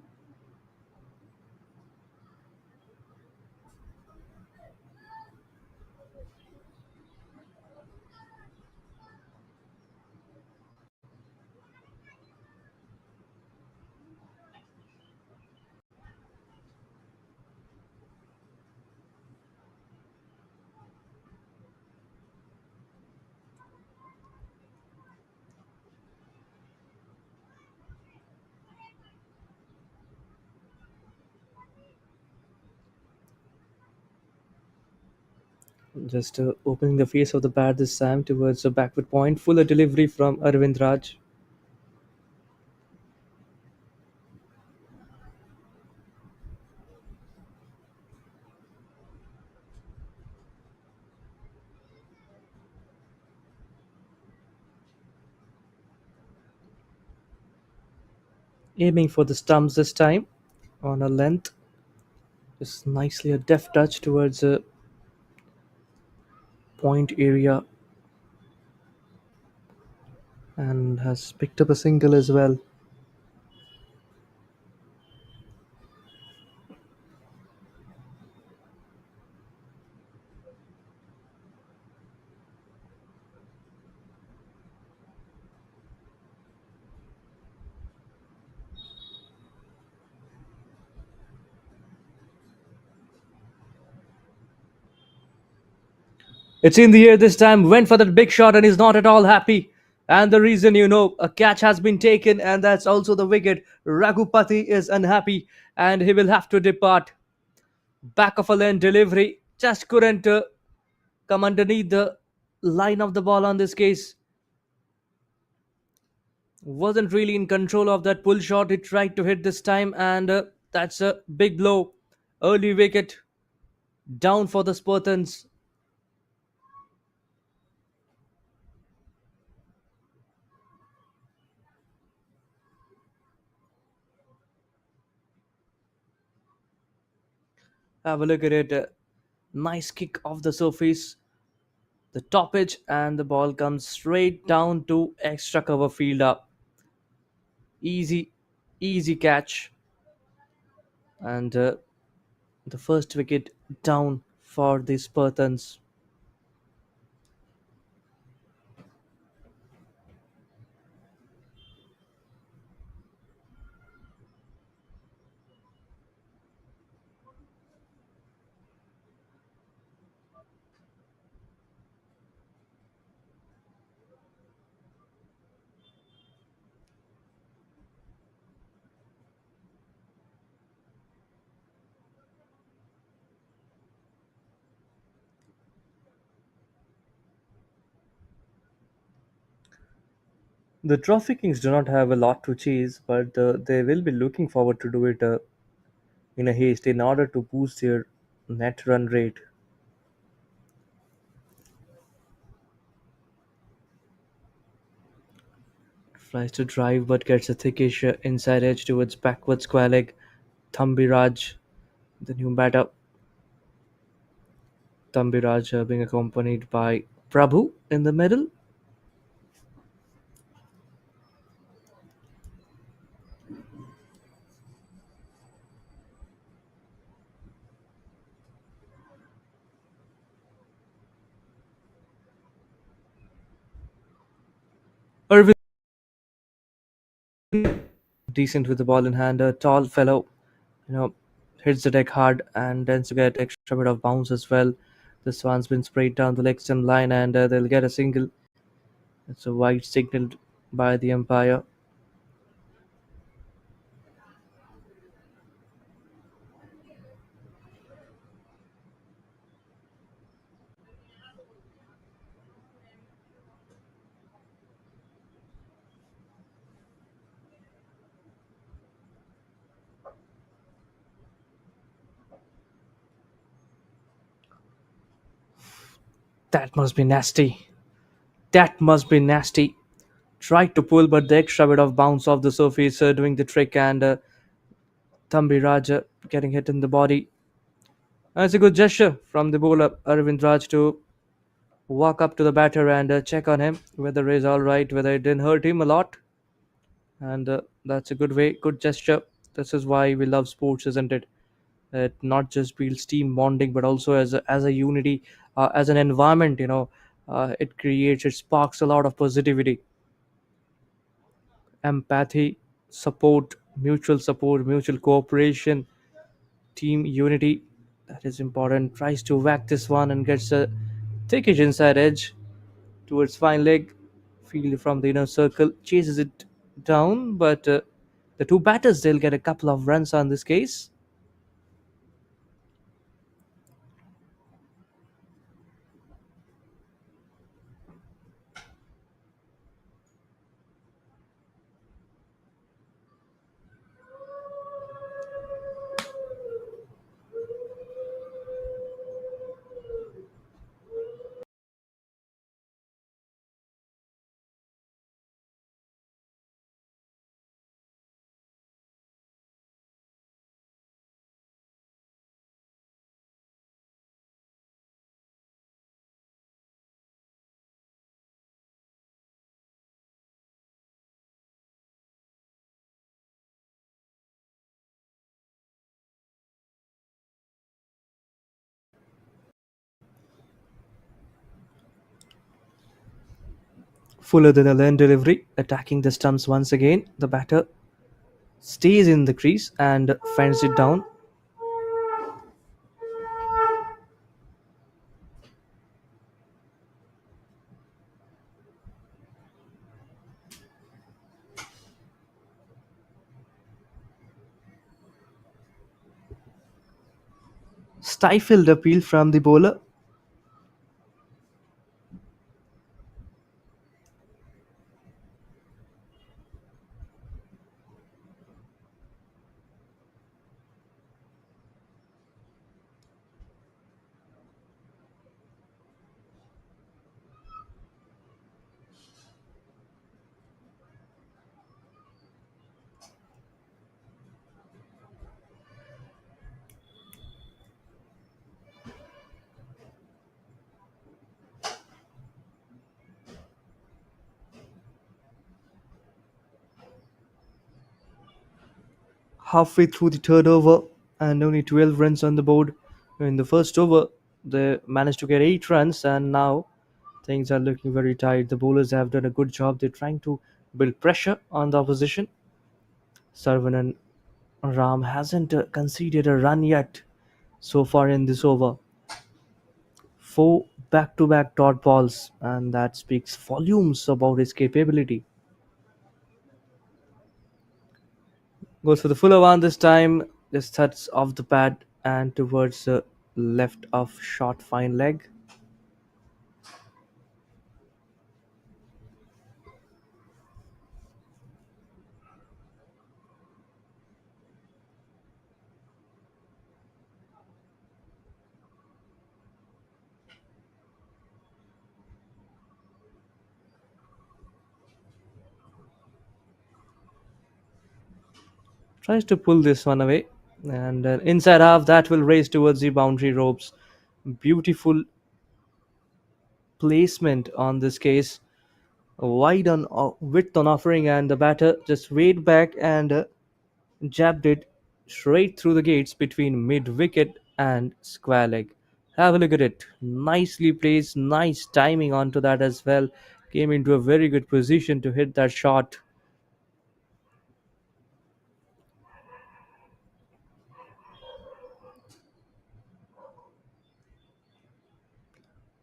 Just opening the face of the bat this time towards the backward point. Fuller delivery from Arvind Raj. Aiming for the stumps this time on a length. Just nicely a deft touch towards a point area, and has picked up a single as well. It's in the air this time, went for that big shot and is not at all happy. And the reason, a catch has been taken, and that's also the wicket. Raghupati is unhappy and he will have to depart. Back of a lane delivery, just couldn't come underneath the line of the ball on this case. Wasn't really in control of that pull shot he tried to hit this time, and that's a big blow. Early wicket down for the Spartans. Have a look at it. Nice kick off the surface, the top edge, and the ball comes straight down to extra cover fielder. Easy, easy catch, and the first wicket down for the Spartans. The Trophy Kings do not have a lot to chase, but they will be looking forward to do it in a haste in order to boost their net run rate. Tries to drive but gets a thickish inside edge towards backward square leg. Thambiraj, the new batter. Thambiraj being accompanied by Prabhu in the middle. Irvin decent with the ball in hand. A tall fellow, you know, hits the deck hard and tends to get extra bit of bounce as well. This one's been sprayed down the leg stump line and they'll get a single. It's a wide signaled by the umpire. That must be nasty. That must be nasty. Tried to pull, but the extra bit of bounce off the surface doing the trick, and Thambi Raja getting hit in the body. It's a good gesture from the bowler Arvind Raj to walk up to the batter and check on him whether he's all right, whether it didn't hurt him a lot, and that's a good way, good gesture. This is why we love sports, isn't it? It not just builds team bonding, but also as a unity, as an environment. It creates, it sparks a lot of positivity, empathy, support, mutual cooperation, team unity. That is important. Tries to whack this one and gets a thickish inside edge towards fine leg. Field from the inner circle chases it down, but the two batters they'll get a couple of runs on this case. Fuller than a learned delivery, attacking the stumps once again. The batter stays in the crease and fends it down. stifled appeal from the bowler. Halfway through the third over, and only 12 runs on the board. In the first over, they managed to get 8 runs, and now things are looking very tight. The bowlers have done a good job. They're trying to build pressure on the opposition. Sarvan and Ram hasn't conceded a run yet so far in this over. 4 back-to-back dot balls, and that speaks volumes about his capability. Goes for the fuller one this time. Just touch off the pad and towards the left of short fine leg. Tries to pull this one away, and inside half that will race towards the boundary ropes. Beautiful placement on this case. Wide on width on offering, and the batter just weighed back and jabbed it straight through the gates between mid wicket and square leg. Have a look at it. Nicely placed, nice timing onto that as well. Came into a very good position to hit that shot.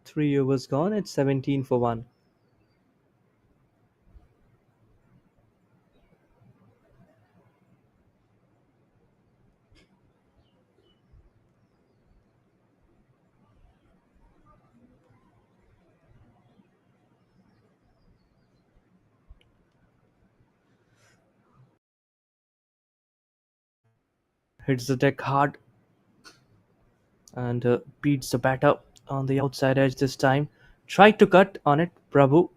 3 overs gone. It's 17 for 1. Hits the deck hard and beats the batter on the outside edge this time. Tried to cut on it, Prabhu.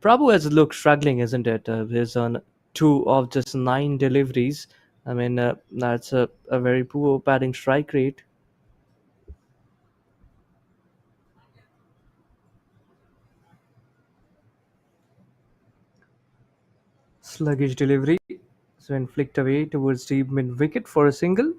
Prabhu has looked struggling, isn't it? He's on 2 of just 9 deliveries. I mean, that's a very poor batting strike rate. Sluggish delivery. Sven flicked away towards deep mid wicket for a single.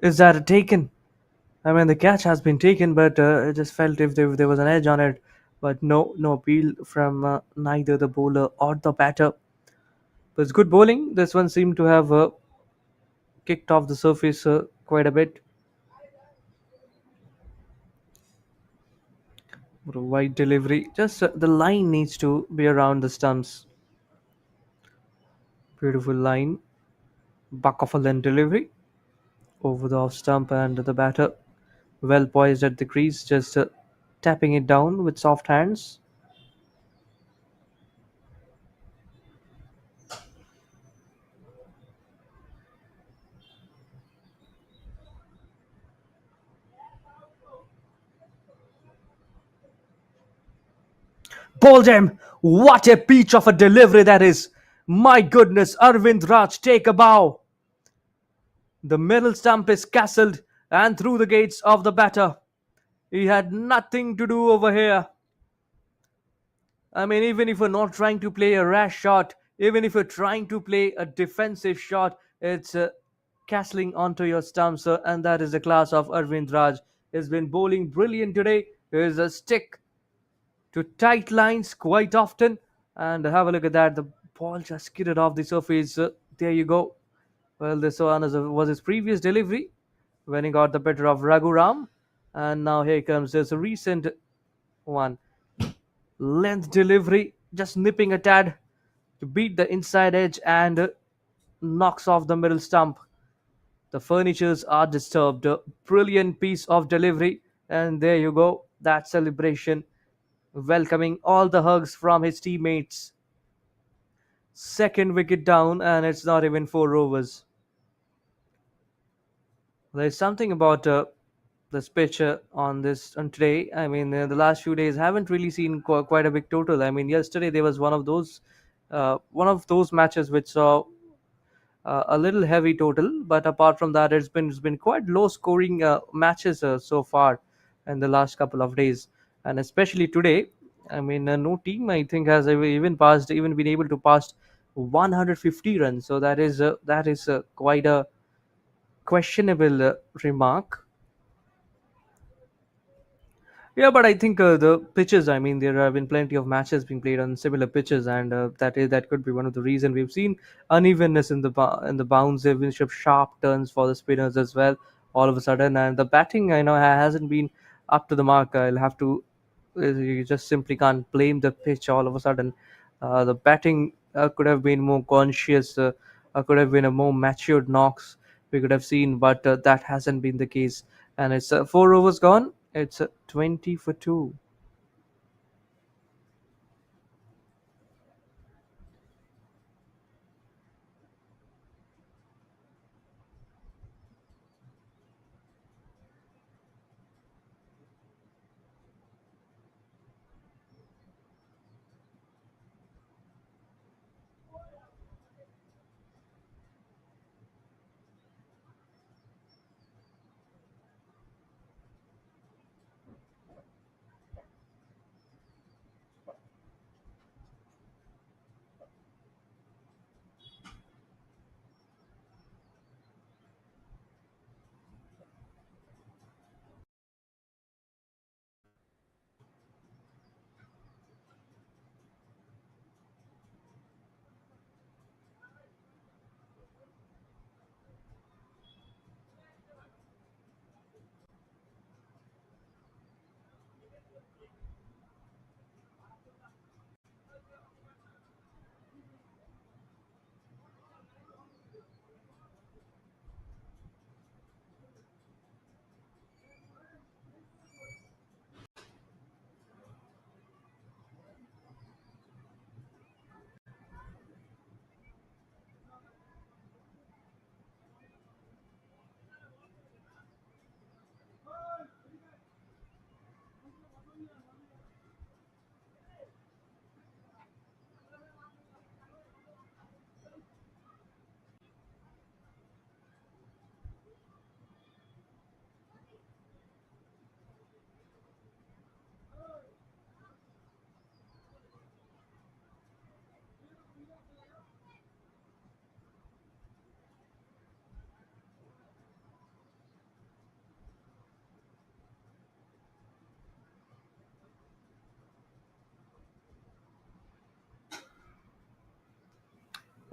Is that a taken? I mean, the catch has been taken, but I just felt if there was an edge on it. But no, no appeal from neither the bowler or the batter. But it's good bowling. This one seemed to have kicked off the surface quite a bit. But a wide delivery. Just the line needs to be around the stumps. Beautiful line. Buck of a length delivery over the off stump, and the batter well poised at the crease, just tapping it down with soft hands. Bowled him! What a peach of a delivery that is! My goodness, Arvind Raj, take a bow! The middle stump is castled and through the gates of the batter. He had nothing to do over here. I mean, even if you're not trying to play a rash shot, even if you're trying to play a defensive shot, it's castling onto your stumps, and that is the class of Arvind Raj. He's been bowling brilliant today. He's a stick to tight lines quite often, and have a look at that. The ball just skidded off the surface. There you go. Well, this one was his previous delivery when he got the better of Raghuram. And now here comes this recent one. Length delivery, just nipping a tad to beat the inside edge and knocks off the middle stump. The furnitures are disturbed. A brilliant piece of delivery. And there you go. That celebration welcoming all the hugs from his teammates. Second wicket down, and it's not even 4 overs. There's something about this pitch on this on today. I mean, the last few days haven't really seen quite a big total. I mean, yesterday there was one of those matches which saw a little heavy total, but apart from that, it's been quite low scoring matches so far in the last couple of days, and especially today. I mean, no team I think has even been able to pass 150 runs. So that is quite a questionable remark. Yeah, but I think the pitches. I mean, there have been plenty of matches being played on similar pitches, and that could be one of the reason we've seen unevenness in the bounce. They've been sharp turns for the spinners as well. All of a sudden, and the batting, I know, hasn't been up to the mark. I'll have to. You just simply can't blame the pitch. All of a sudden, the batting could have been more conscious. Could have been a more matured knocks we could have seen, but that hasn't been the case. And it's 4 overs gone. It's 20 for 2.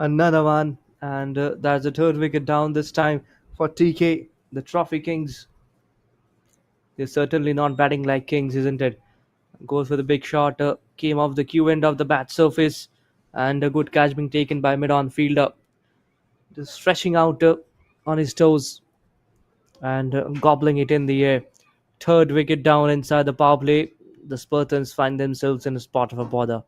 Another one, and that's the third wicket down this time for TK. The Trophy Kings. They're certainly not batting like kings, isn't it? Goes for the big shot, came off the Q end of the bat surface, and a good catch being taken by mid-on fielder. Just stretching out on his toes and gobbling it in the air. Third wicket down inside the power play. The Spartans find themselves in a spot of a bother.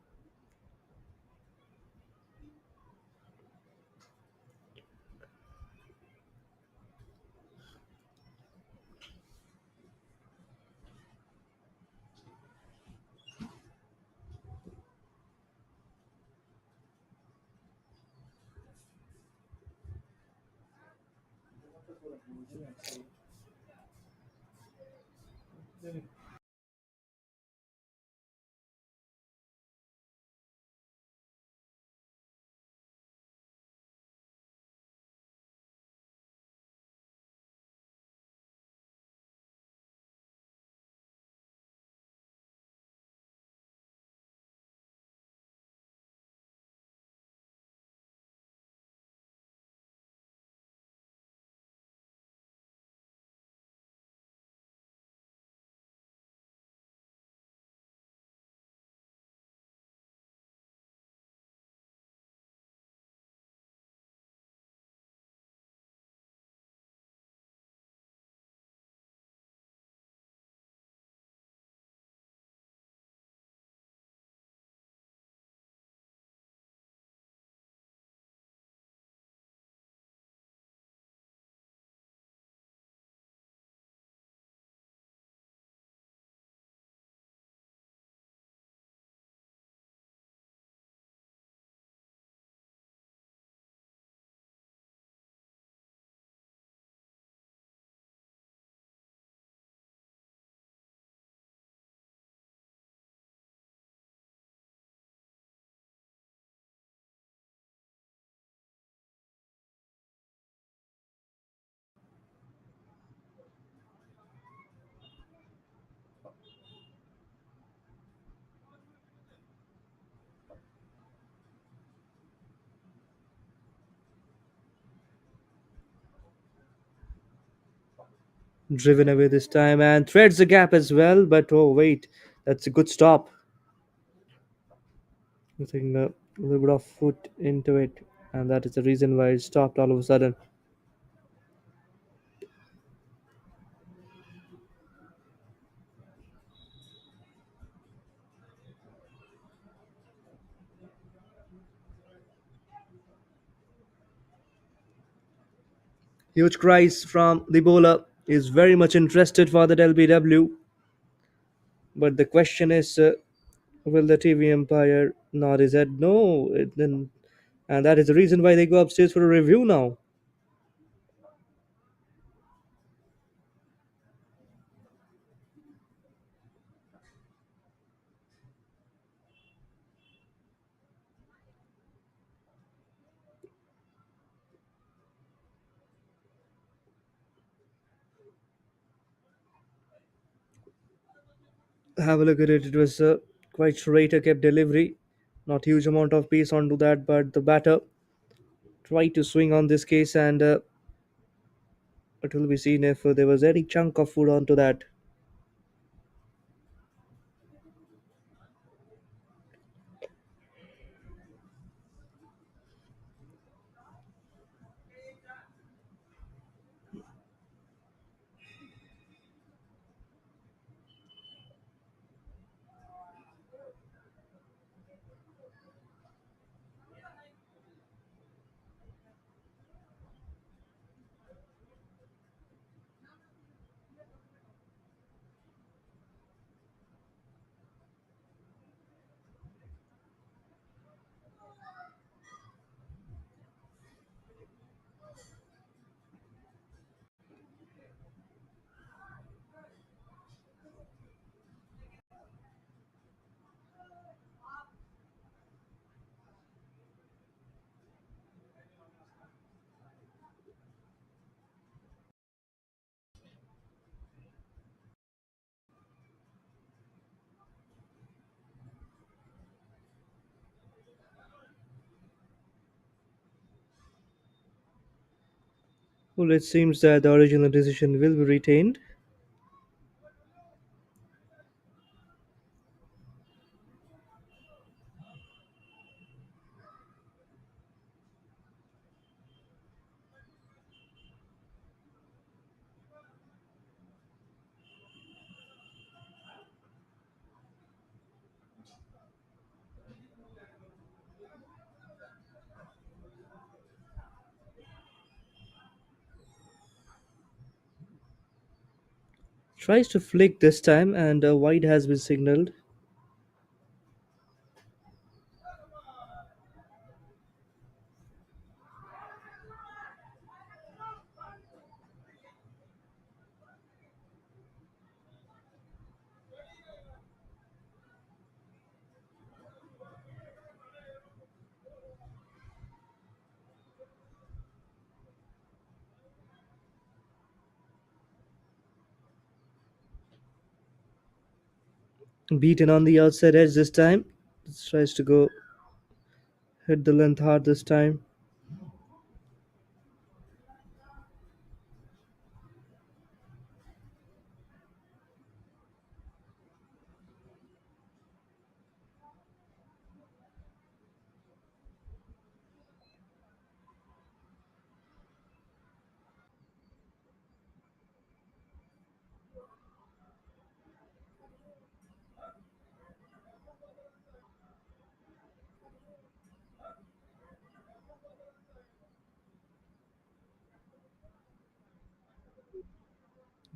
Driven away this time and threads the gap as well. But oh, wait, that's a good stop. I think a little bit of foot into it, and that is the reason why it stopped all of a sudden. Huge cries from the bowler. Is very much interested for that LBW, but the question is, will the TV umpire nod his head? No, then, and that is the reason why they go upstairs for a review now. Have a look at it. It was quite straight, a kept delivery. Not huge amount of pace onto that, but the batter tried to swing on this case, and it will be seen if there was any chunk of food onto that. Well, it seems that the original decision will be retained. Tries to flick this time, and a wide has been signaled. Beaten on the outside edge this time. Tries to go hit the length hard this time.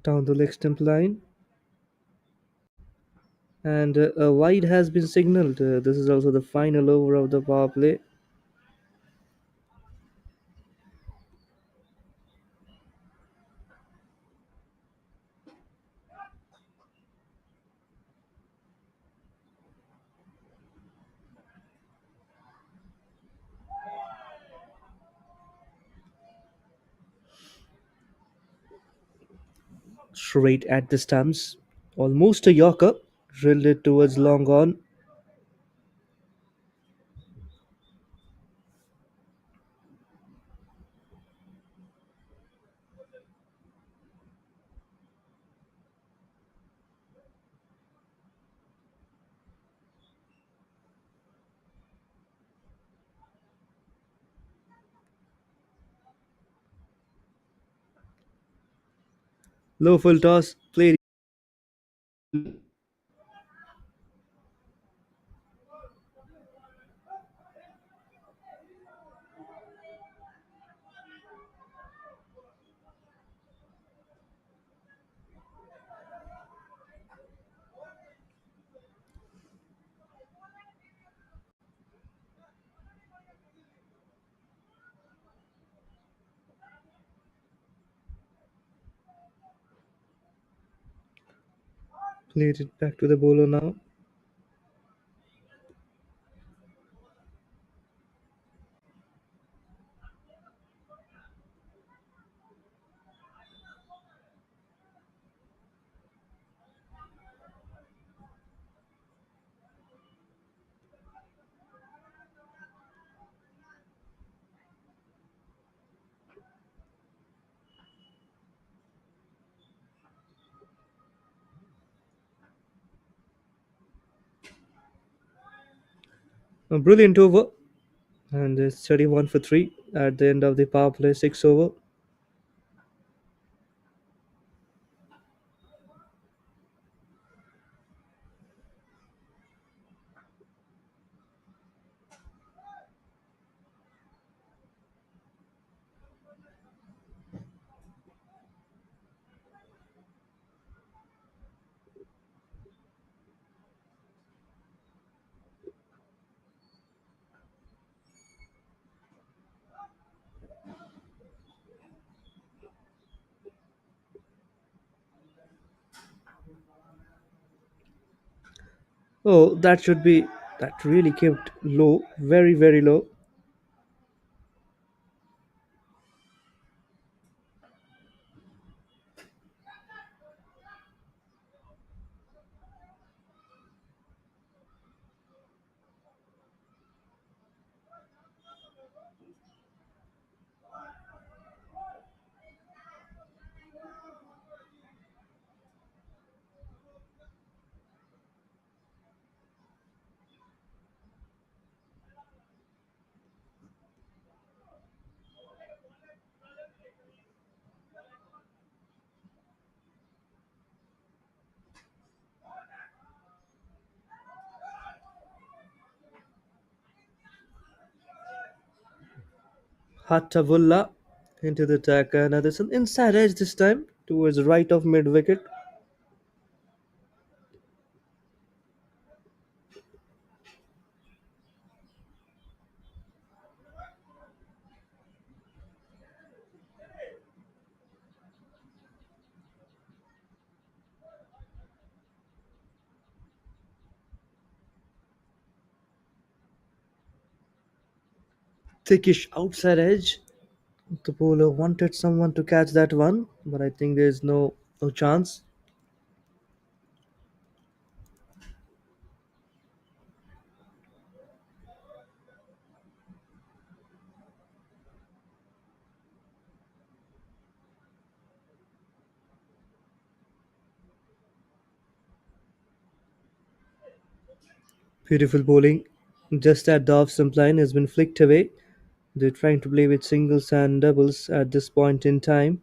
Down the leg stump line. And a wide has been signaled. This is also the final over of the power play. Straight at the stumps. Almost a Yorker. Drilled it towards long on. Low full toss, played. Played it back to the bowler now. A brilliant over, and it's 31 for 3 at the end of the power play 6 over. Oh, that should be. That really came low, very, very low. Hattavulla into the attack, and there's an inside edge this time towards the right of mid wicket. Thickish outside edge. The bowler wanted someone to catch that one, but I think there's no chance. Beautiful bowling. Just at the off stump line has been flicked away. They're trying to play with singles and doubles at this point in time.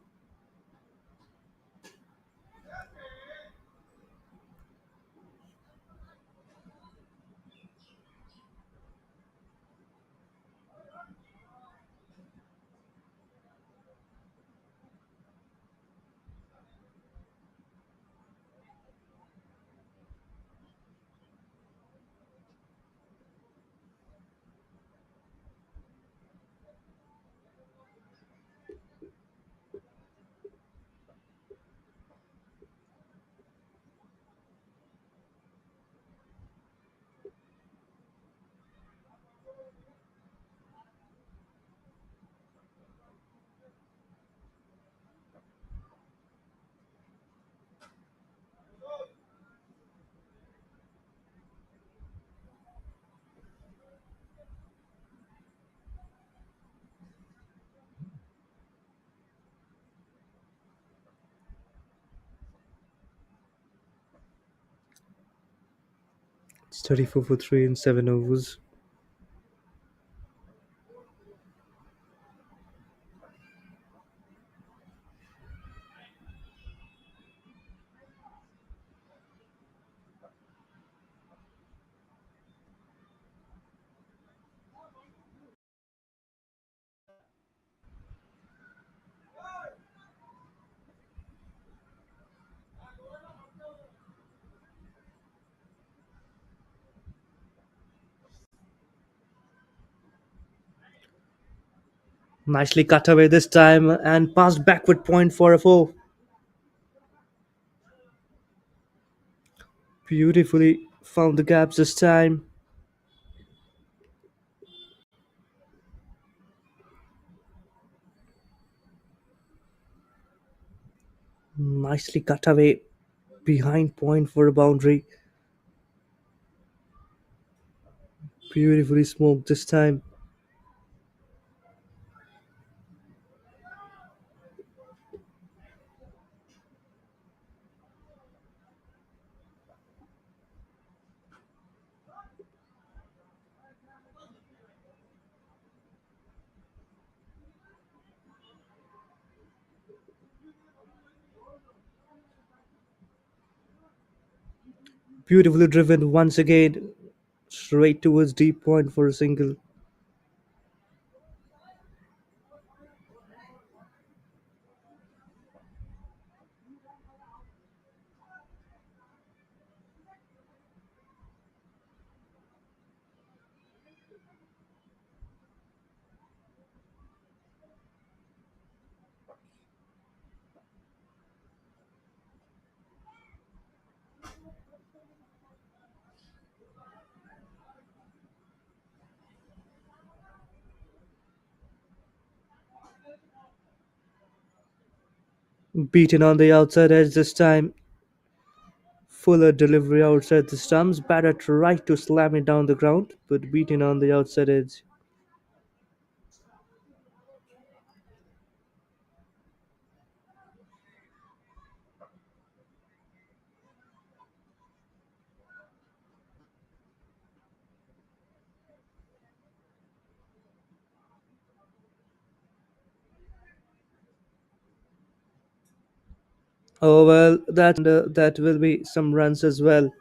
It's 34 for 3 in 7 overs. Nicely cut away this time and passed backward point for a four. Beautifully found the gaps this time. Nicely cut away behind point for a boundary. Beautifully smoked this time. Beautifully driven once again. Straight towards deep point for a single. Beaten on the outside edge this time. Fuller delivery outside the stumps. Batter tried to slam it down the ground, but beaten on the outside edge. Oh well, that will be some runs as well.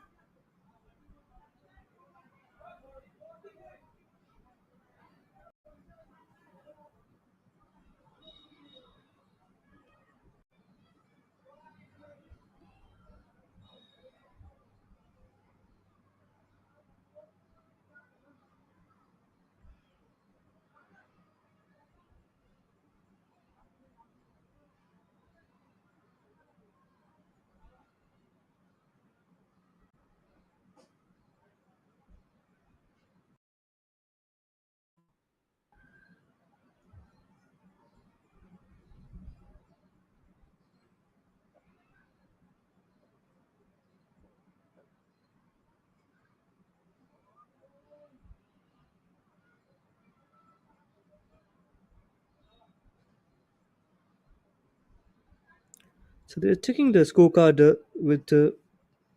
So they're taking the scorecard with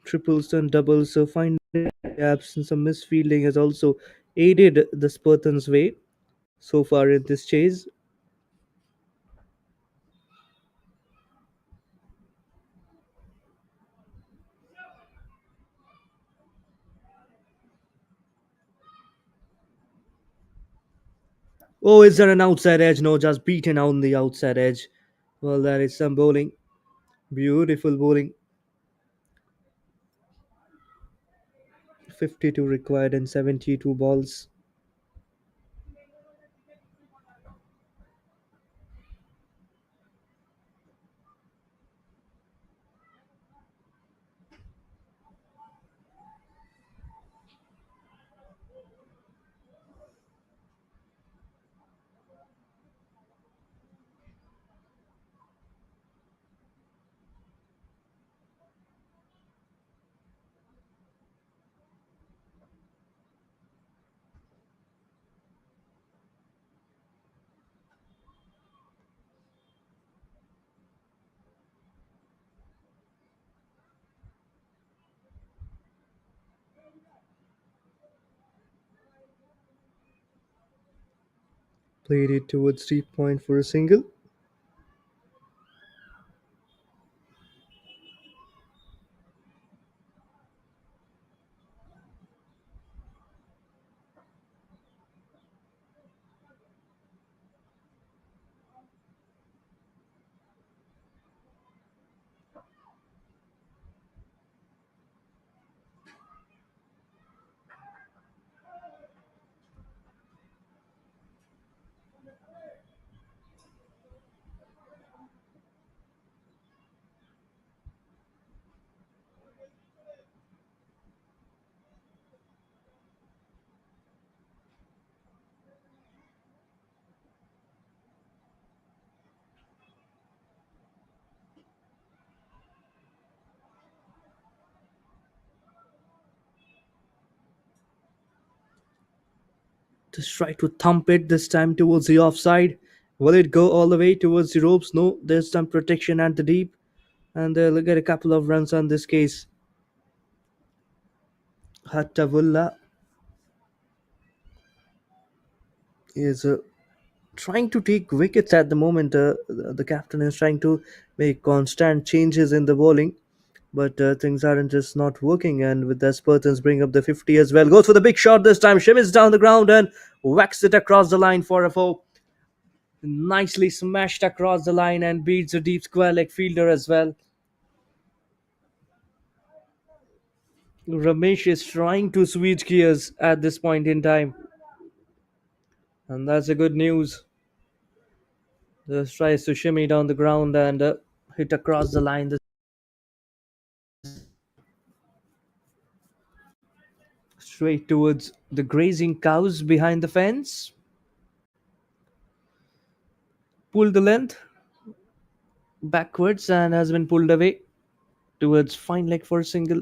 triples and doubles, so finding gaps and some misfielding has also aided the Spartans' way so far in this chase. Oh, is there an outside edge? No, just beaten on the outside edge. Well, that is some bowling. Beautiful bowling. 52 required and 72 balls. Played it towards deep point for a single. Just try to thump it this time towards the offside. Will it go all the way towards the ropes? No, there's some protection at the deep, and they'll get a couple of runs on this case. Hattavulla is trying to take wickets at the moment. The captain is trying to make constant changes in the bowling, but things aren't just not working. And with the Spartans bring up the 50 as well. Goes for the big shot this time. Shim is down the ground and whacks it across the line for a four. Nicely smashed across the line and beats a deep square leg fielder as well. Ramesh is trying to switch gears at this point in time, and that's a good news. Just tries to shimmy down the ground and hit across the line. Straight towards the grazing cows behind the fence. Pulled the length backwards and has been pulled away towards fine leg for a single.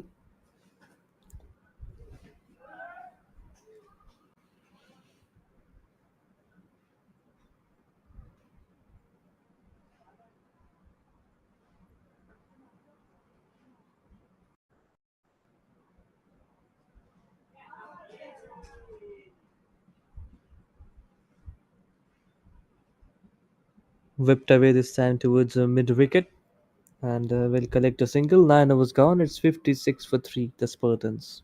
Whipped away this time towards mid wicket and will collect a single. 9 overs gone. It's 56 for 3, the Spartans.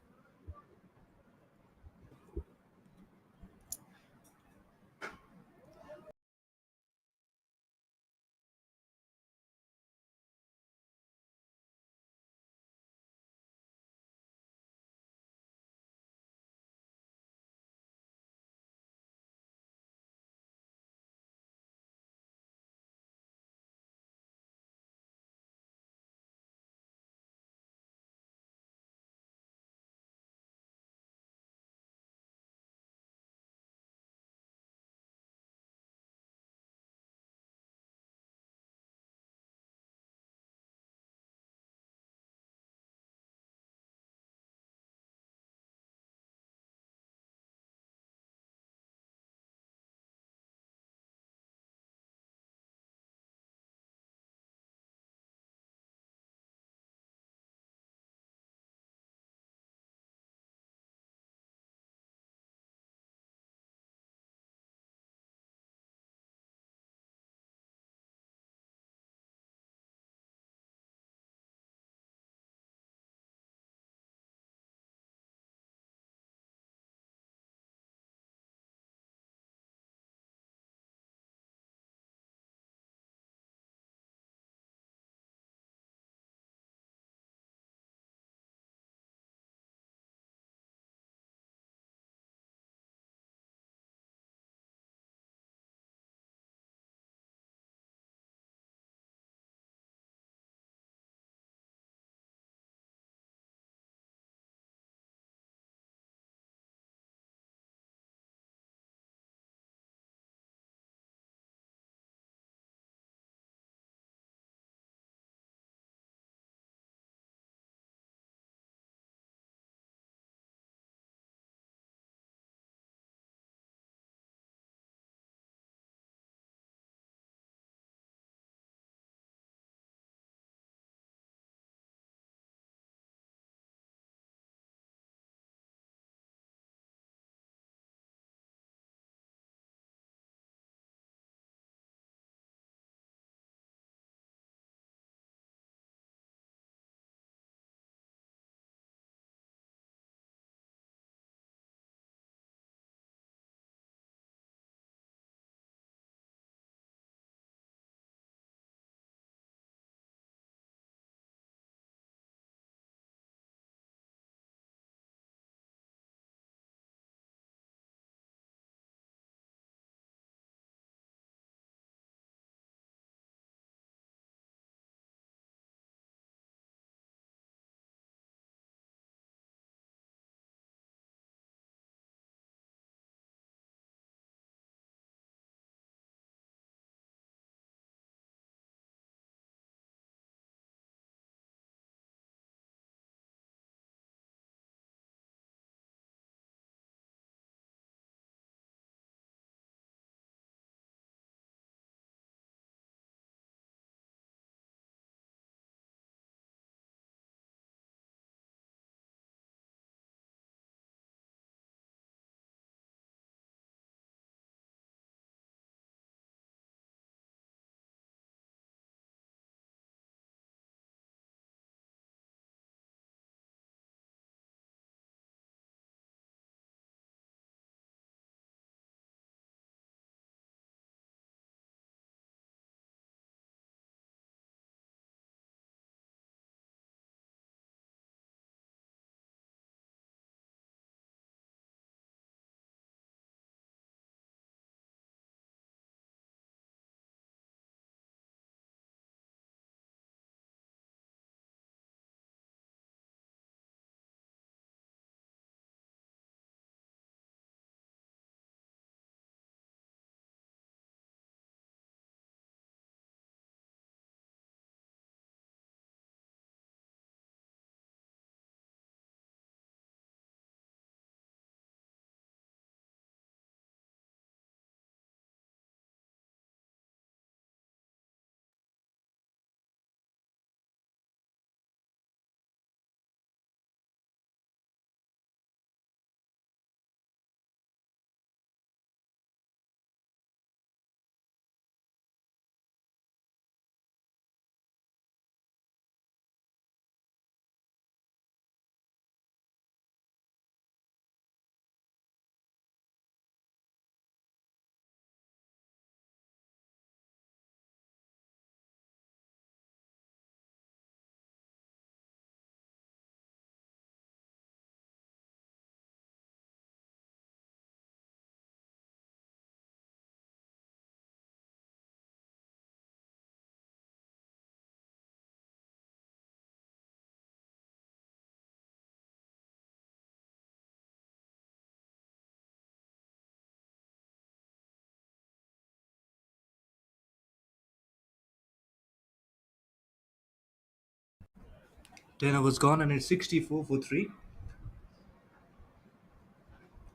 10 overs gone and it's 64 for 3.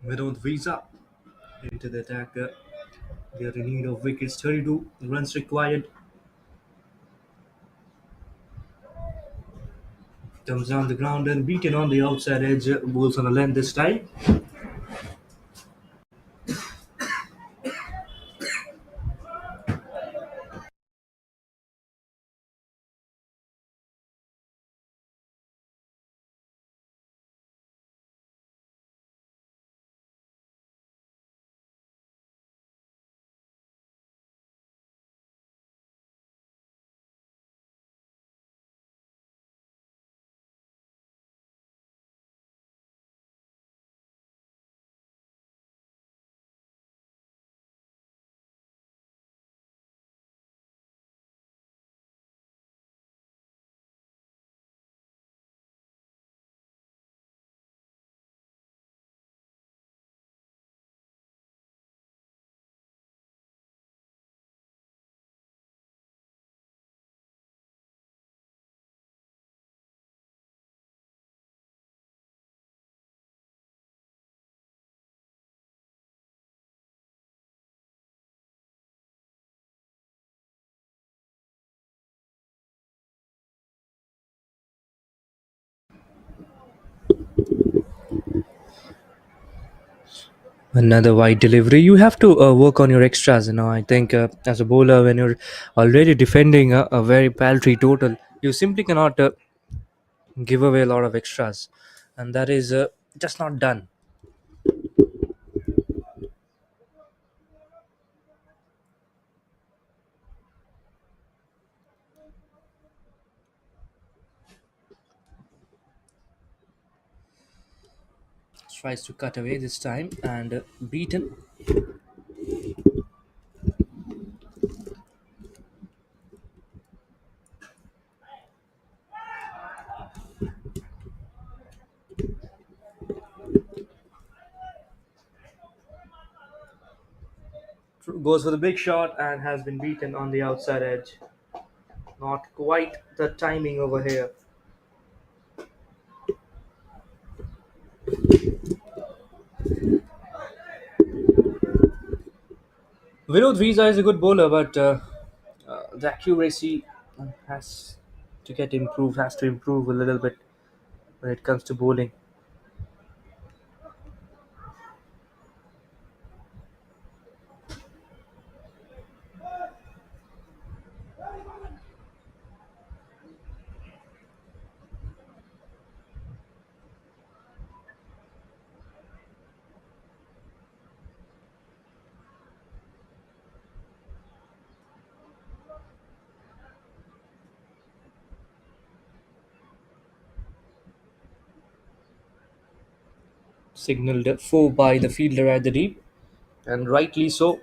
Without Visa into the attack. They are in need of wickets. 32 runs required. Comes down the ground and beaten on the outside edge. Bowls on a length this time. Another wide delivery. You have to work on your extras. I think as a bowler, when you're already defending a very paltry total, you simply cannot give away a lot of extras, and that is just not done. Tries to cut away this time and beaten. Goes for the big shot and has been beaten on the outside edge. Not quite the timing over here. Vinod Visa is a good bowler, but the accuracy has to get improved, has to improve a little bit when it comes to bowling. Signaled 4 by the fielder at the deep, and rightly so.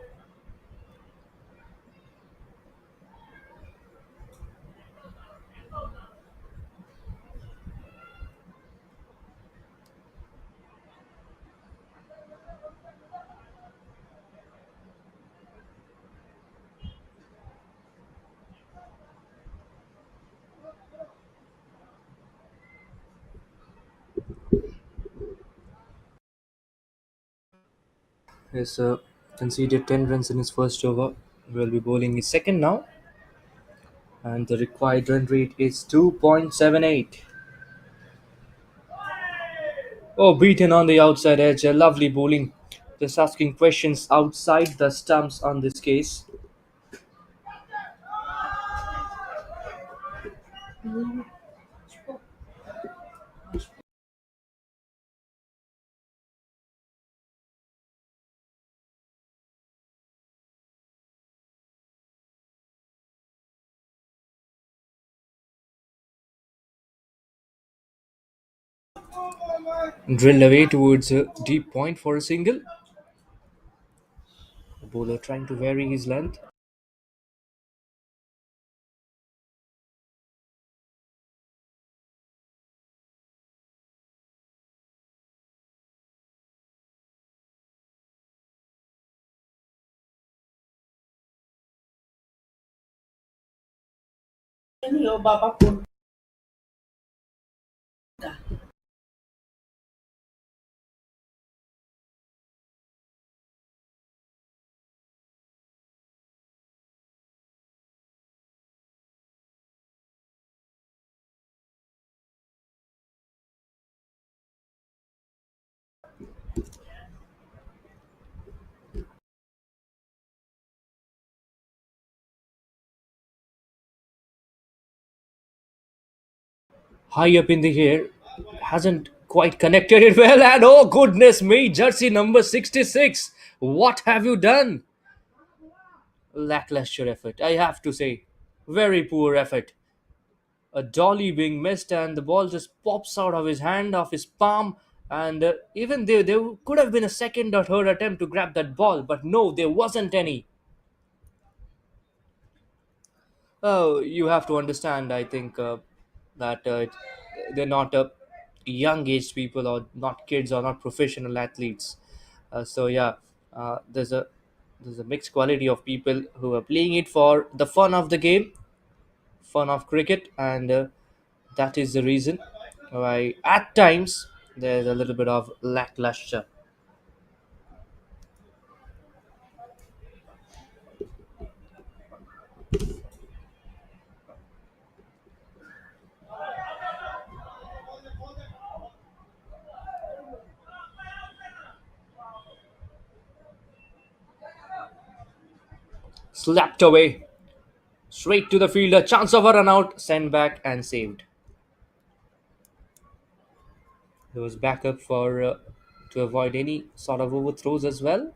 Has conceded 10 runs in his first over. Will be bowling his second now, and the required run rate is 2.78. Oh, beaten on the outside edge. A lovely bowling. Just asking questions outside the stumps on this case. Drilled away towards a deep point for a single. The bowler trying to vary his length. high up in the air, hasn't quite connected it well, and oh goodness me, jersey number 66. What have you done? Lackluster effort, I have to say. Very poor effort. A dolly being missed, and the ball just pops out of his hand, off his palm. And even there could have been a second or third attempt to grab that ball, but no, there wasn't any. Oh, you have to understand, I think, that they're not young aged people, or not kids, or not professional athletes. So yeah, there's a mixed quality of people who are playing it for the fun of the game, fun of cricket, and that is the reason why at times there's a little bit of lackluster. Slapped away, straight to the fielder. Chance of a run out, sent back and saved. There was backup for to avoid any sort of overthrows as well.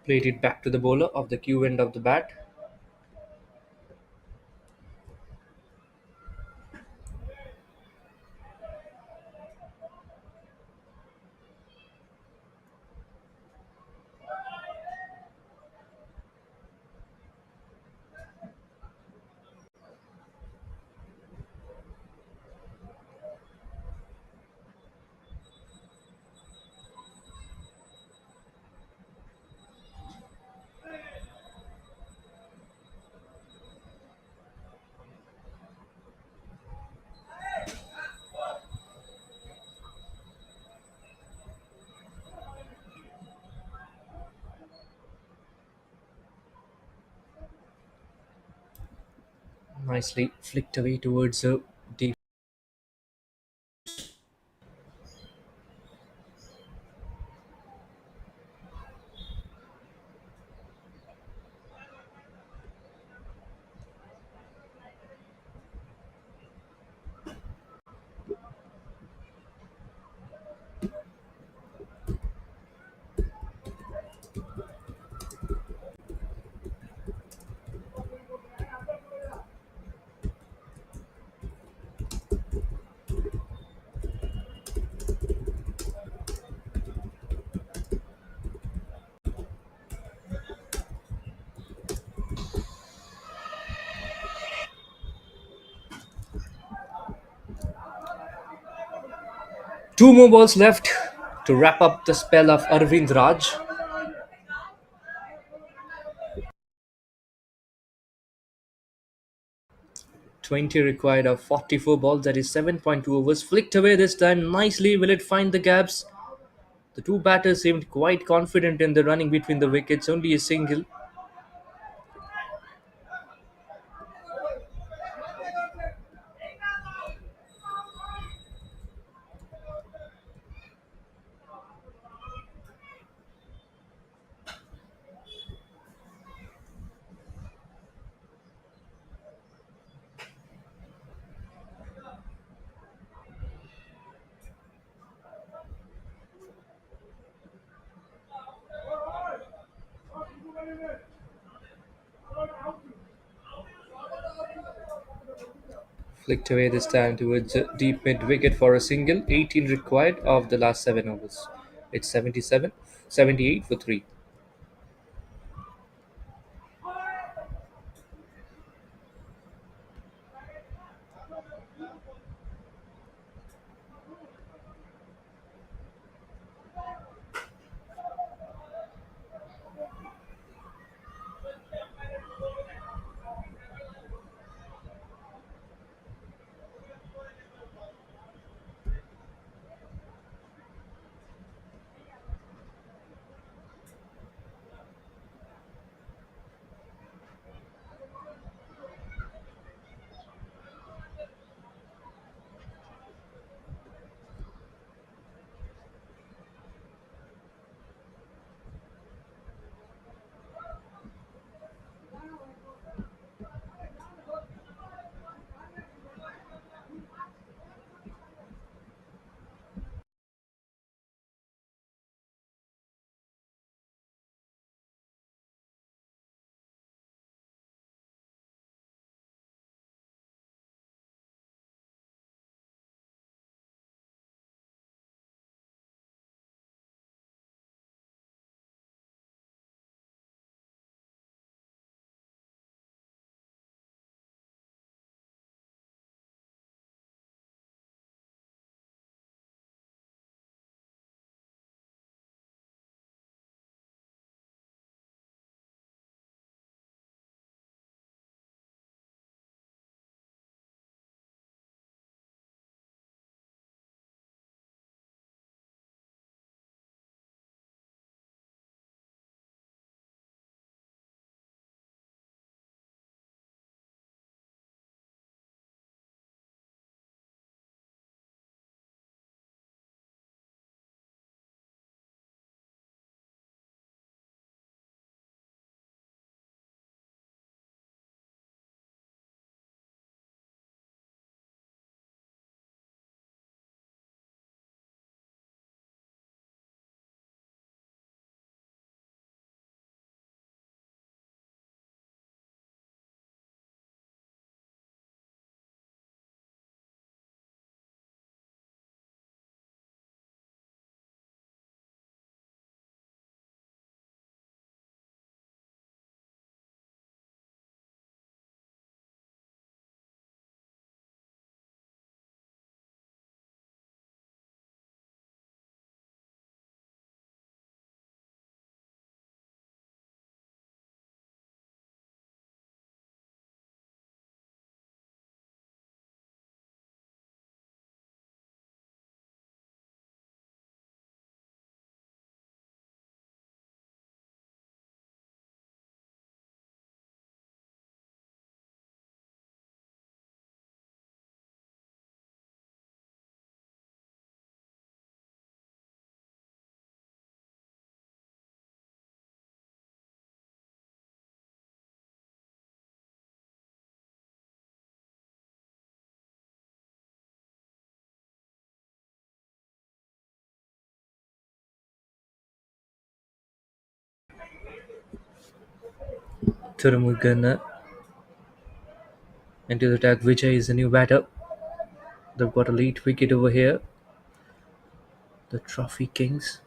Played it back to the bowler of the Q end of the bat. Nicely flicked away towards deep. Two more balls left to wrap up the spell of Arvind Raj. 20 required of 44 balls, that is 7.2 overs. Flicked away this time nicely. Will it find the gaps? The two batters seemed quite confident in the running between the wickets. Only a single. Flicked away this time towards deep mid wicket for a single. 18 required of the last 7 overs. It's 77, 78 for 3. Turmugana into the attack. Vijay is the new batter. They've got a late wicket over here. The Trophy Kings.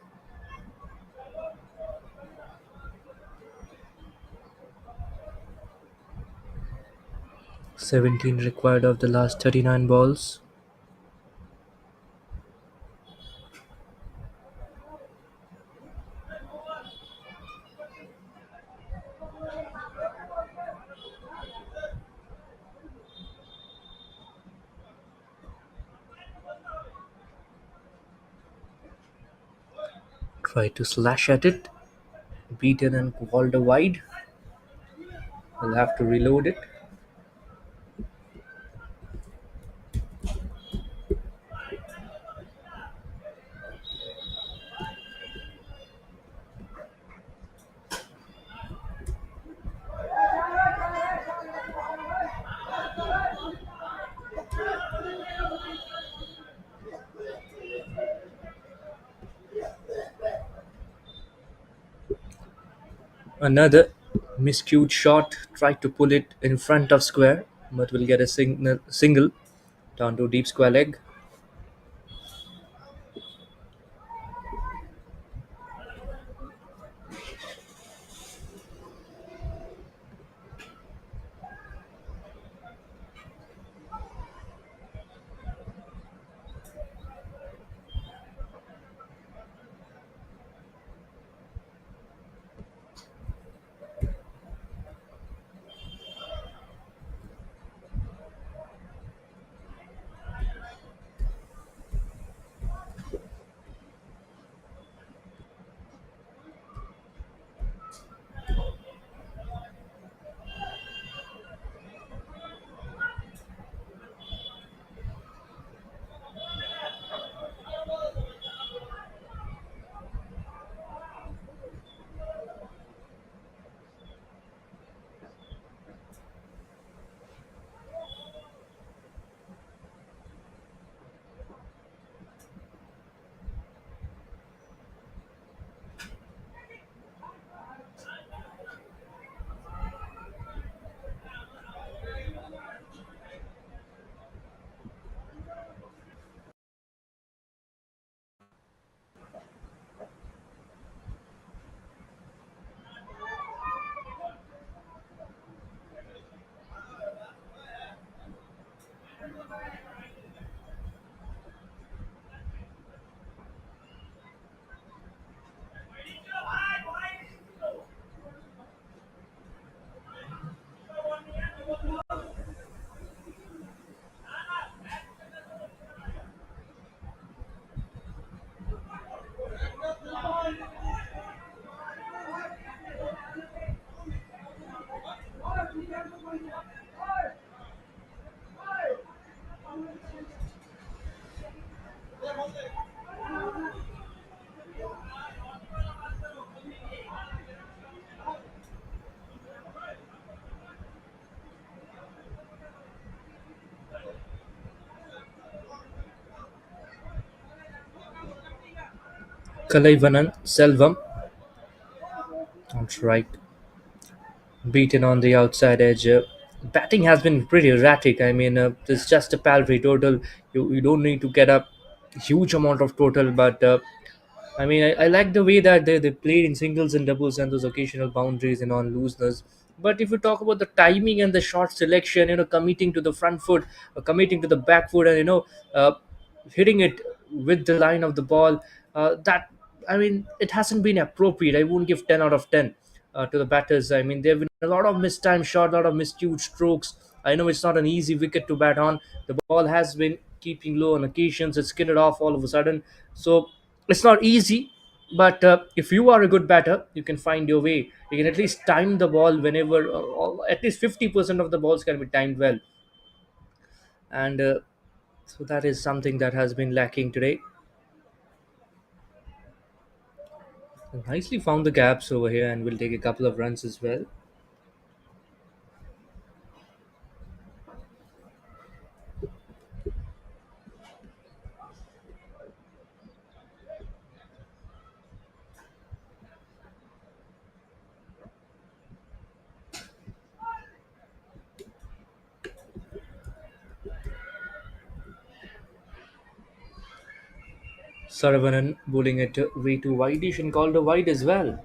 17 required of the last 39 balls. Try to slash at it. Beaten and called a wide. We'll have to reload it. Another miscued shot. Tried to pull it in front of square, but will get a single down to deep square leg. Kalaivanan Selvam. That's right. Beaten on the outside edge. Batting has been pretty erratic. I mean, it's just a paltry total. You don't need to get a huge amount of total, but I mean, I like the way that they played in singles and doubles and those occasional boundaries and on looseness. But if you talk about the timing and the shot selection, committing to the front foot, committing to the back foot, and uh, hitting it with the line of the ball, that I mean, it hasn't been appropriate. I won't give 10 out of 10 to the batters. I mean, there have been a lot of mistimed shots, a lot of miscued strokes. I know it's not an easy wicket to bat on. The ball has been keeping low on occasions. It's skidded off all of a sudden. So it's not easy, but if you are a good batter, you can find your way. You can at least time the ball whenever, at least 50% of the balls can be timed well. And so that is something that has been lacking today. Nicely found the gaps over here, and we'll take a couple of runs as well. Saravanan bowling it way too wideish and called a wide as well.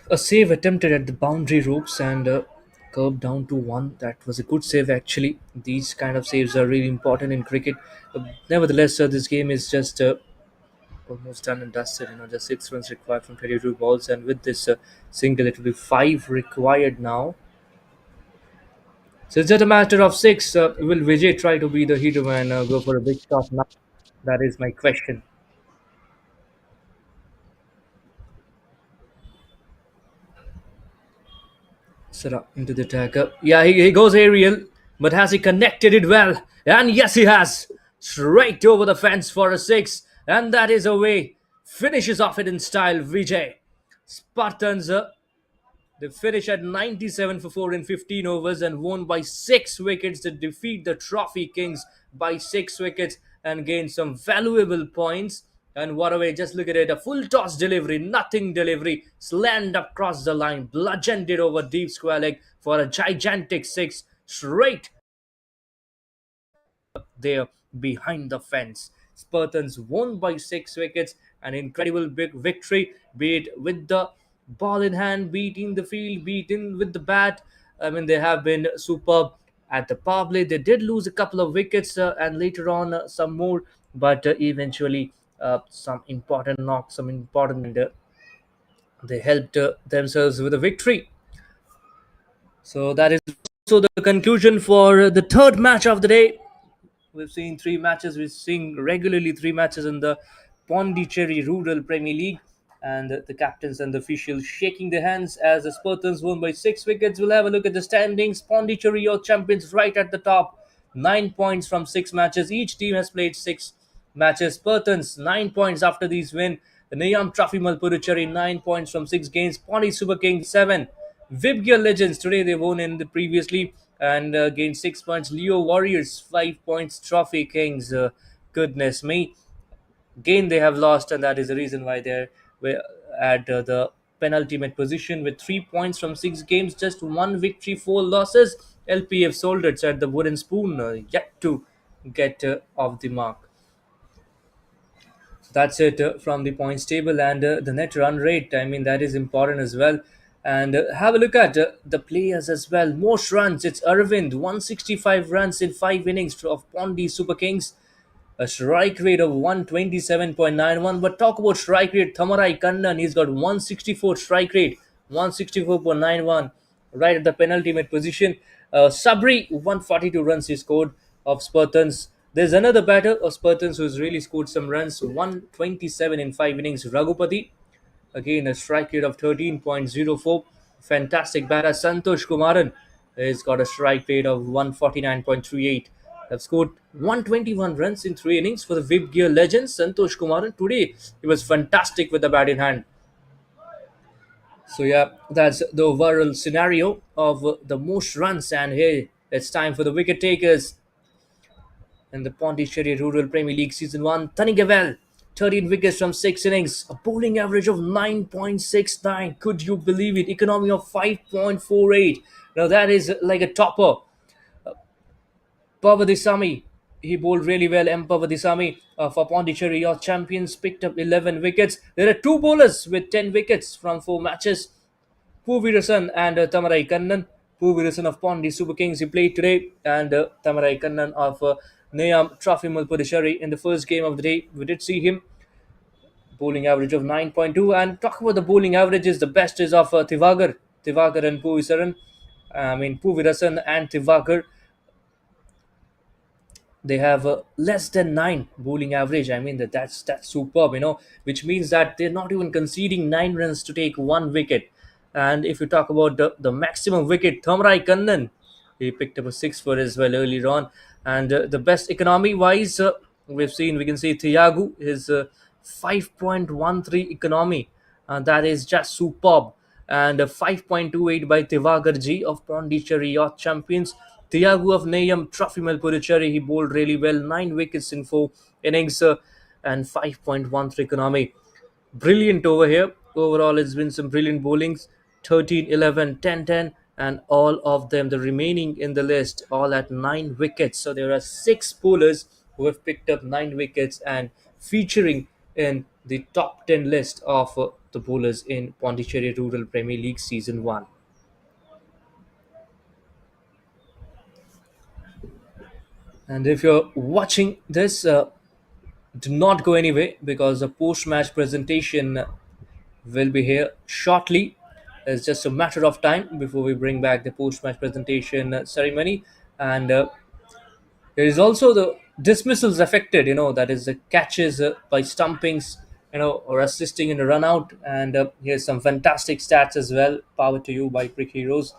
A save attempted at the boundary ropes and curved down to one. That was a good save, actually. These kind of saves are really important in cricket. Nevertheless, this game is just almost done and dusted. Just 6 runs required from 22 balls, and with this single, it will be five required now. So it's just a matter of six. Will Vijay try to be the hero and go for a big shot now? That is my question. Sara into the attacker. Yeah, he goes aerial, but has he connected it well? And yes, he has. Straight over the fence for a six, and that is away. Finishes off it in style, Vijay. Spartans they finish at 97 for 4 in 15 overs and won by 6 wickets to defeat the Trophy Kings by 6 wickets and gain some valuable points. And what a way, just look at it. A full toss delivery, nothing delivery, slammed across the line, bludgeoned it over deep square leg for a gigantic 6 straight there behind the fence. Spartans won by 6 wickets, an incredible big victory, be it with the ball in hand, be it in the field, be it in with the bat. I mean, they have been superb at the power play. They did lose a couple of wickets and later on some more, but eventually some important knocks, some important. They helped themselves with a victory. So that is also the conclusion for the third match of the day. We've seen three matches. We're seeing regularly three matches in the Pondicherry Rural Premier League, and the captains and the officials shaking their hands as the Spartans won by 6 wickets. We'll have a look at the standings. Pondicherry, your champions, right at the top, 9 points from 6 matches. Each team has played 6 matches. Spartans 9 points after these win. The Nayam Trophy Malpuducherry 9 points from 6 games. Pondi Super Kings 7. Vibgir Legends today they won in the previously and gained 6 points. Leo Warriors 5 points. Trophy Kings, goodness me, again they have lost, and that is the reason why they're at the penultimate position with 3 points from 6 games, just one victory, 4 losses. LPF Soldiers at the wooden spoon, yet to get off the mark. That's it from the points table and the net run rate. I mean, that is important as well. And have a look at the players as well. Most runs, it's Arvind, 165 runs in 5 innings of Pondi Super Kings. A strike rate of 127.91. But talk about strike rate, Thamarai Kannan, he's got 164 strike rate, 164.91, right at the penultimate position. Sabri, 142 runs he scored of Spartans. There's another batter of Spartans who's really scored some runs, 127 in 5 innings. Raghupati, again a strike rate of 13.04. Fantastic batter. Santosh Kumaran has got a strike rate of 149.38. Have scored 121 runs in 3 innings for the Vib Gear legend Santosh Kumaran. Today he was fantastic with the bat in hand. So yeah, that's the overall scenario of the most runs. And here it's time for the wicket takers in the Pondicherry Rural Premier League Season 1. Gavel, 13 wickets from 6 innings, a bowling average of 9.69. Could you believe it? Economy of 5.48. Now that is like a topper. Pavadisami, he bowled really well. M. Pavadisami for Pondicherry, your champions, picked up 11 wickets. There are two bowlers with 10 wickets from 4 matches. Puvirasan and Tamarai Kannan. Puvirasan of Pondi Super Kings, he played today, and Tamarai Kannan of Nayam Trophy Malpuducherry in the first game of the day. We did see him bowling average of 9.2. And talk about the bowling averages, the best is of Tivagar and Puvirasan. I mean Puvirasan and Tivagar. They have less than 9 bowling average. I mean that's superb, which means that they're not even conceding 9 runs to take 1 wicket. And if you talk about the maximum wicket, Thamrai Kannan, he picked up a 6 for as well earlier on. And the best economy wise, we can see Thiago is 5.13 economy. That is just superb. And 5.28 by Tivagarji of Pondicherry Yacht Champions. Thiago of Nayam Trophy Melpuricherry, he bowled really well, 9 wickets in 4 innings, and 5.13 economy. Brilliant over here. Overall, it's been some brilliant bowlings, 13, 11, 10, 10, and all of them, the remaining in the list, all at 9 wickets. So there are 6 bowlers who have picked up 9 wickets and featuring in the top 10 list of the bowlers in Pondicherry Rural Premier League Season 1. And if you're watching this, do not go anywhere because the post match presentation will be here shortly. It's just a matter of time before we bring back the post match presentation ceremony. And there is also the dismissals affected, that is the catches by stumpings, or assisting in a run out. And here's some fantastic stats as well. Power to you by Crick Heroes.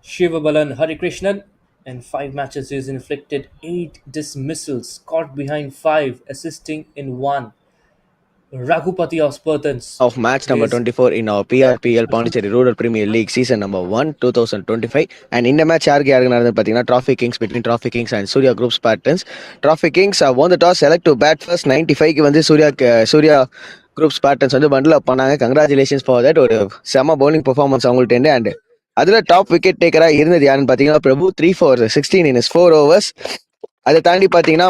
Shivabalan Harikrishnan. In 5 matches, he has inflicted 8 dismissals, caught behind 5, assisting in 1. Raghupati of SPARTANZ. Of match He number is 24 in our PRPL Pondicherry Rural Premier League season number 1 2025. And in the match யாருக்கு நடந்தது பார்த்தீங்கன்னா Trophy Kings between Trophy Kings and Surya Group Spartans. Trophy Kings won the toss, select to bat first. 95க்கு வந்து Surya Group Spartans வந்து bundle அப் பண்ணாங்க. Congratulations for that. ஒரு செம bowling performance அவங்கள்ட்ட. And அதில் டாப் விக்கெட் டேக்கராக இருந்தது யாருன்னு பார்த்தீங்கன்னா பிரபு 3 for 16 in his 4 overs. அதை தாண்டி பார்த்தீங்கன்னா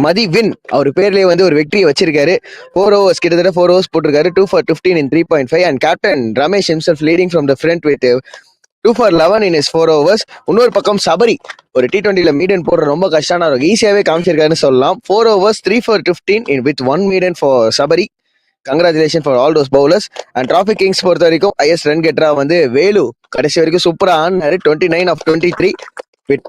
மதி வின் அவர் பேர்லேயே வந்து ஒரு வெற்றியை வச்சிருக்காரு. 4 overs கிட்டத்தட்ட 4 overs போட்டிருக்காரு. 2 for 15 in 3.5. And captain Ramesh himself leading from the front with 2 for 11 in his 4 overs. இன்னொரு பக்கம் சபரி ஒரு T20ல மீடன் போடுற ரொம்ப கஷ்டமான ஈஸியாவே காமிச்சிருக்காருன்னு சொல்லலாம். 4 overs 3 for 15 in with 1 maiden for Sabari. Congratulation for all those bowlers. And trophy Kings பொறுத்த வரைக்கும் ஐஎஸ் ரன் கெட்டரா வந்து வேலு கடைசி வரைக்கும் சூப்பரா ஆனாரு. 29 of 23 with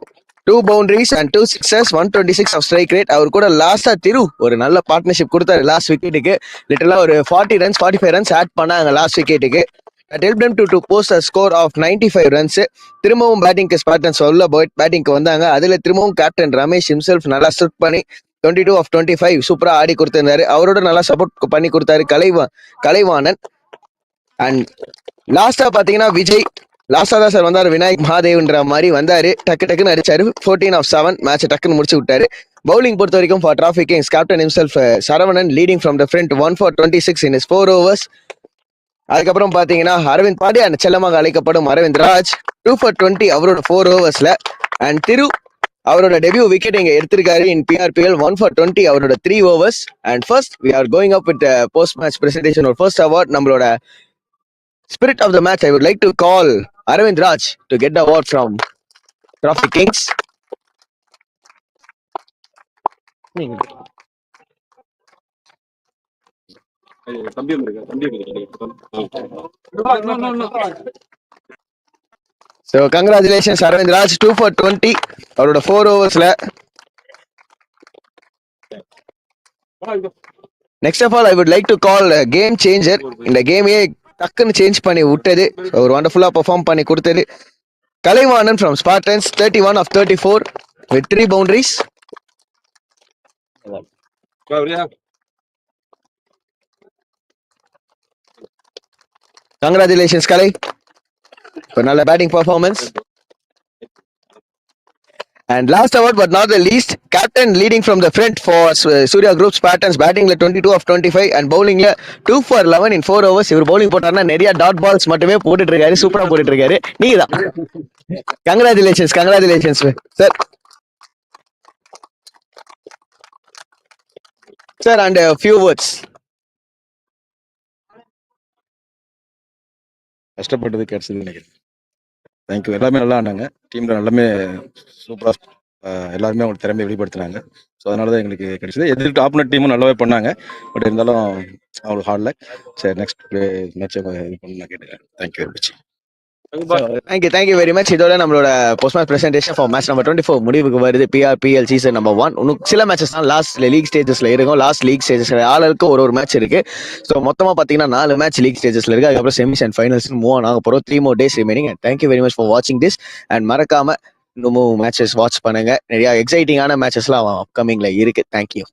2 boundaries and 2 sixes, 126 of strike rate. அவர் கூட லாஸ்டா திரு ஒரு நல்ல பார்ட்னர்ஷிப் கொடுத்தாரு லாஸ்ட் விக்கெட்டுக்கு. லிட்டரலா ஒரு 40 runs 45 runs ஆட் பண்ணாங்க last விக்கெட்டுக்கு. That helped them to post a score of 95 runs. திரும்பவும் பேட்டிங்க்கு ஸ்பார்டன்ஸ் உள்ள பேட்டிங்க்கு வந்தாங்க. அதுல திரும்பவும் கேப்டன் ரமேஷ் himself நல்லா ஸ்ட்ரிக் பண்ணி 22 of 25 சூப்பரா ஆடி கொடுத்திருந்தாரு. அவரோட நல்லா சப்போர்ட் பண்ணி கொடுத்தாரு கலைவாணன். அண்ட் லாஸ்டா பாத்தீங்கன்னா விஜய் லாஸ்டா தான் சார் வந்தாரு. விநாயக் மகாதேவ்ன்ற மாதிரி வந்தாரு, டக்குன்னு அடிச்சாரு. 14 of 7 மேட்ச் டக்குன்னு முடிச்சு விட்டாரு. பவுலிங் பொறுத்த வரைக்கும் for trophy Kings captain himself Saravanan leading from the front 1 for 26 in his 4 overs. அதுக்கப்புறம் பாத்தீங்கன்னா அரவிந்த் பாண்டியா செல்லமாக அழைக்கப்படும் அரவிந்த் ராஜ் 2 for 20 அவரோட 4 overs. அண்ட் திரு அவரோட டெபியூ விக்கெட் இங்க எடுத்திருக்காரு இன் PRPL 1 for 20 அவரோட 3 overs. And first we are going up with post match presentation ஒரு ஃபர்ஸ்ட் அவார்ட் நம்மளோட spirit of the match. I would like to call Arvind Raj to get the award from Trophy Kings. தம்பி வந்திருக்கா So congratulations Arvind Raj, 2 for 20 அவரோட 4 overs. Next of all, I would like to call a game changer. இந்த கேமையே டக்குன்னு change பண்ணி விட்டது, ஒரு வண்டர்ஃபுல்லா perform பண்ணி கொடுத்தது Kalaivanan from Spartans, 31 of 34 with 3 boundaries. Congratulations Kalai for நல்ல batting performance. And last award but not the least, captain leading from the front for Surya Group Spartans, batting 22 of 25 and bowling 2 for 11 in 4 overs. இவர் bowling போட்டாருன்னா நிறைய dot balls மட்டுமே போட்டுட்டு இருக்காரு, சூப்பரா போட்டுட்டு இருக்காரு. நீங்க தான் congratulations sir. Sir, and a few words. கஷ்டப்பட்டது கிடைச்சது நினைக்கிறேன். தேங்க்யூ. எல்லாமே நல்லா ஆனாங்க. டீமில் எல்லாமே சூப்பராக எல்லாருமே அவங்க திறமையை வெளிப்படுத்தினாங்க. ஸோ அதனால தான் எங்களுக்கு கிடைச்சது. எதிர்த்து ஆப்போனட் டீமும் நல்லாவே பண்ணாங்க. பட் இருந்தாலும் அவங்களுக்கு ஹார்ட் லக். சரி, நெக்ஸ்ட் மேட்ச் இது பண்ண நான் கேட்டுக்கிறேன். Thank you very much. Thank you very much. இதோட நம்மளோட post match presentation for match number 24 முடிவுக்கு வருது. பிஆர்பிஎல் சீசன் நம்பர் 1. இன்னும் சில மேட்சஸ் தான் லாஸ்ட் லீக் ஸ்டேஜஸ்ல இருக்கும். லாஸ்ட் லீக் ஸ்டேஜஸ்ல ஆளுக்கு ஒரு மேட்ச் இருக்கு. ஸோ மொத்தமா பாத்தீங்கன்னா 4 மேட்ச் லீக் ஸ்டேஜஸ்ல இருக்கு. அதுக்கப்புறம் semis and finals move on ஆக போறோம். 3 more days remaining. Thank you very much for வாட்சிங் திஸ். அண்ட் மறக்காம இன்னமும் மேட்சஸ் வாட்ச் பண்ணுங்க. நிறைய எக்ஸைட்டிங்கான மேட்சஸ்லாம் அப்கமிங்ல இருக்கு. தேங்க்யூ.